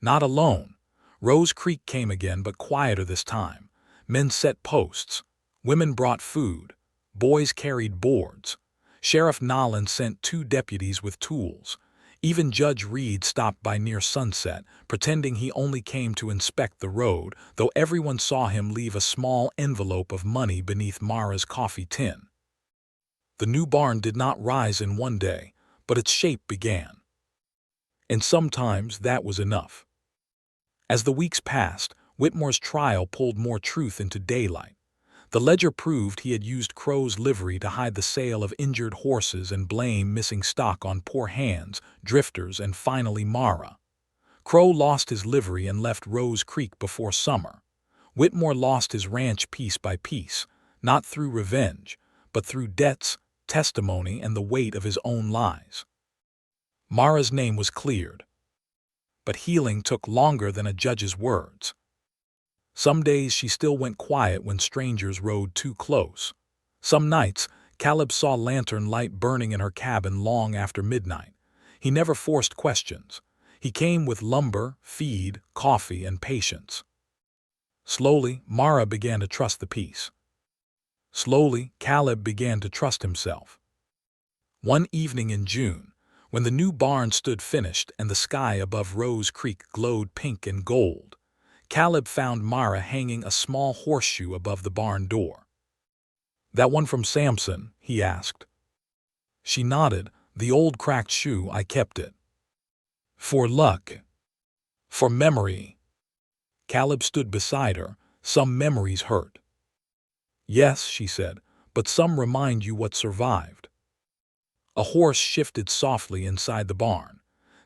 Not alone. Rose Creek came again, but quieter this time. Men set posts. Women brought food. Boys carried boards. Sheriff Nolan sent 2 deputies with tools. Even Judge Reed stopped by near sunset, pretending he only came to inspect the road, though everyone saw him leave a small envelope of money beneath Mara's coffee tin. The new barn did not rise in one day, but its shape began. And sometimes that was enough. As the weeks passed, Whitmore's trial pulled more truth into daylight. The ledger proved he had used Crow's livery to hide the sale of injured horses and blame missing stock on poor hands, drifters, and finally Mara. Crow lost his livery and left Rose Creek before summer. Whitmore lost his ranch piece by piece, not through revenge, but through debts, testimony, and the weight of his own lies. Mara's name was cleared. But healing took longer than a judge's words. Some days she still went quiet when strangers rode too close. Some nights, Caleb saw lantern light burning in her cabin long after midnight. He never forced questions. He came with lumber, feed, coffee, and patience. Slowly, Mara began to trust the peace. Slowly, Caleb began to trust himself. One evening in June, when the new barn stood finished and the sky above Rose Creek glowed pink and gold, Caleb found Mara hanging a small horseshoe above the barn door. "That one from Samson?" he asked. She nodded. "The old cracked shoe, I kept it. For luck. For memory." Caleb stood beside her. "Some memories hurt." "Yes," she said, "but some remind you what survived." A horse shifted softly inside the barn.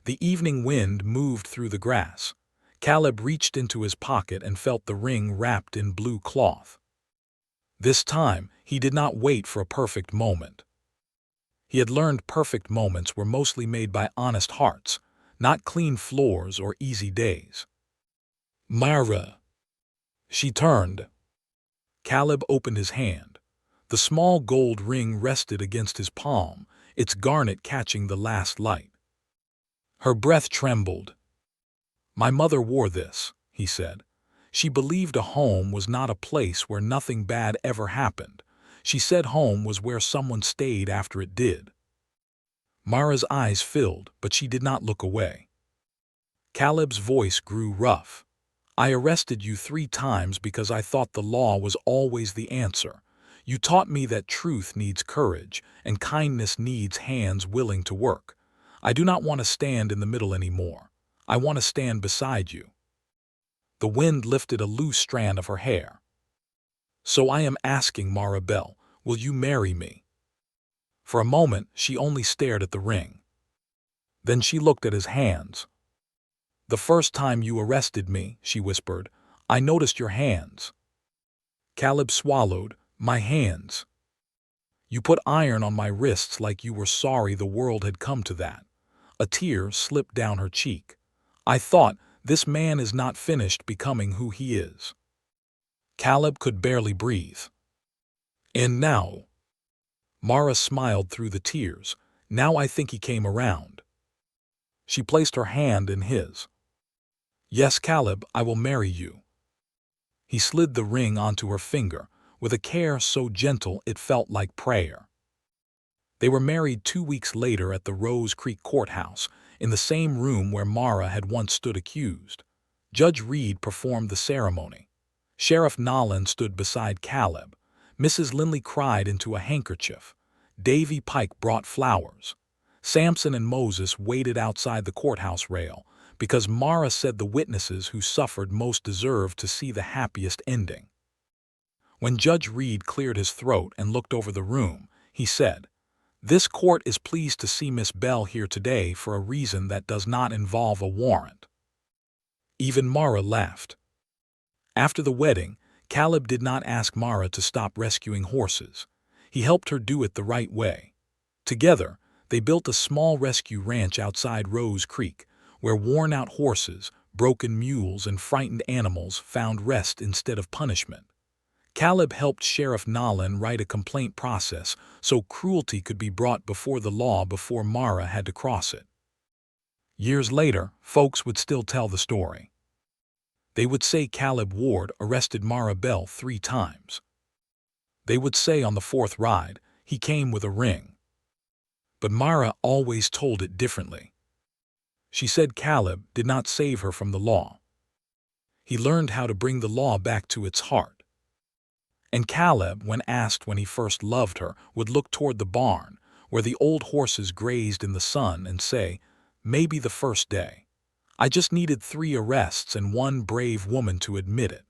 The evening wind moved through the grass. Caleb reached into his pocket and felt the ring wrapped in blue cloth. This time, he did not wait for a perfect moment. He had learned perfect moments were mostly made by honest hearts, not clean floors or easy days. "Mara." She turned. Caleb opened his hand. The small gold ring rested against his palm, its garnet catching the last light. Her breath trembled. "My mother wore this," he said. "She believed a home was not a place where nothing bad ever happened. She said home was where someone stayed after it did." Mara's eyes filled, but she did not look away. Caleb's voice grew rough. "I arrested you 3 times because I thought the law was always the answer. You taught me that truth needs courage and kindness needs hands willing to work. I do not want to stand in the middle anymore. I want to stand beside you." The wind lifted a loose strand of her hair. "So I am asking, Mara Bell, will you marry me?" For a moment, she only stared at the ring. Then she looked at his hands. "The first time you arrested me," she whispered, "I noticed your hands." Caleb swallowed. "My hands. You put iron on my wrists like you were sorry the world had come to that." A tear slipped down her cheek. "I thought, this man is not finished becoming who he is." Caleb could barely breathe. "And now?" Mara smiled through the tears. "Now I think he came around." She placed her hand in his. "Yes, Caleb, I will marry you." He slid the ring onto her finger, with a care so gentle it felt like prayer. They were married 2 weeks later at the Rose Creek Courthouse, in the same room where Mara had once stood accused. Judge Reed performed the ceremony. Sheriff Nolan stood beside Caleb. Mrs. Lindley cried into a handkerchief. Davy Pike brought flowers. Samson and Moses waited outside the courthouse rail, because Mara said the witnesses who suffered most deserved to see the happiest ending. When Judge Reed cleared his throat and looked over the room, he said, "This court is pleased to see Miss Bell here today for a reason that does not involve a warrant." Even Mara laughed. After the wedding, Caleb did not ask Mara to stop rescuing horses. He helped her do it the right way. Together, they built a small rescue ranch outside Rose Creek, where worn-out horses, broken mules, and frightened animals found rest instead of punishment. Caleb helped Sheriff Nolan write a complaint process so cruelty could be brought before the law before Mara had to cross it. Years later, folks would still tell the story. They would say Caleb Ward arrested Mara Bell 3 times. They would say on the 4th ride, he came with a ring. But Mara always told it differently. She said Caleb did not save her from the law. He learned how to bring the law back to its heart. And Caleb, when asked when he first loved her, would look toward the barn, where the old horses grazed in the sun, and say, "Maybe the first day. I just needed 3 arrests and 1 brave woman to admit it."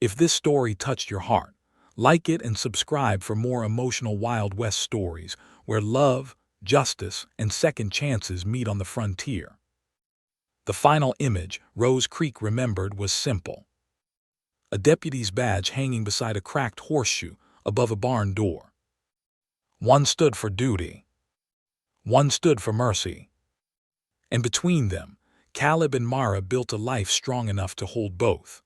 If this story touched your heart, like it and subscribe for more emotional Wild West stories where love, justice, and second chances meet on the frontier. The final image Rose Creek remembered was simple. A deputy's badge hanging beside a cracked horseshoe above a barn door. One stood for duty. One stood for mercy. And between them, Caleb and Mara built a life strong enough to hold both.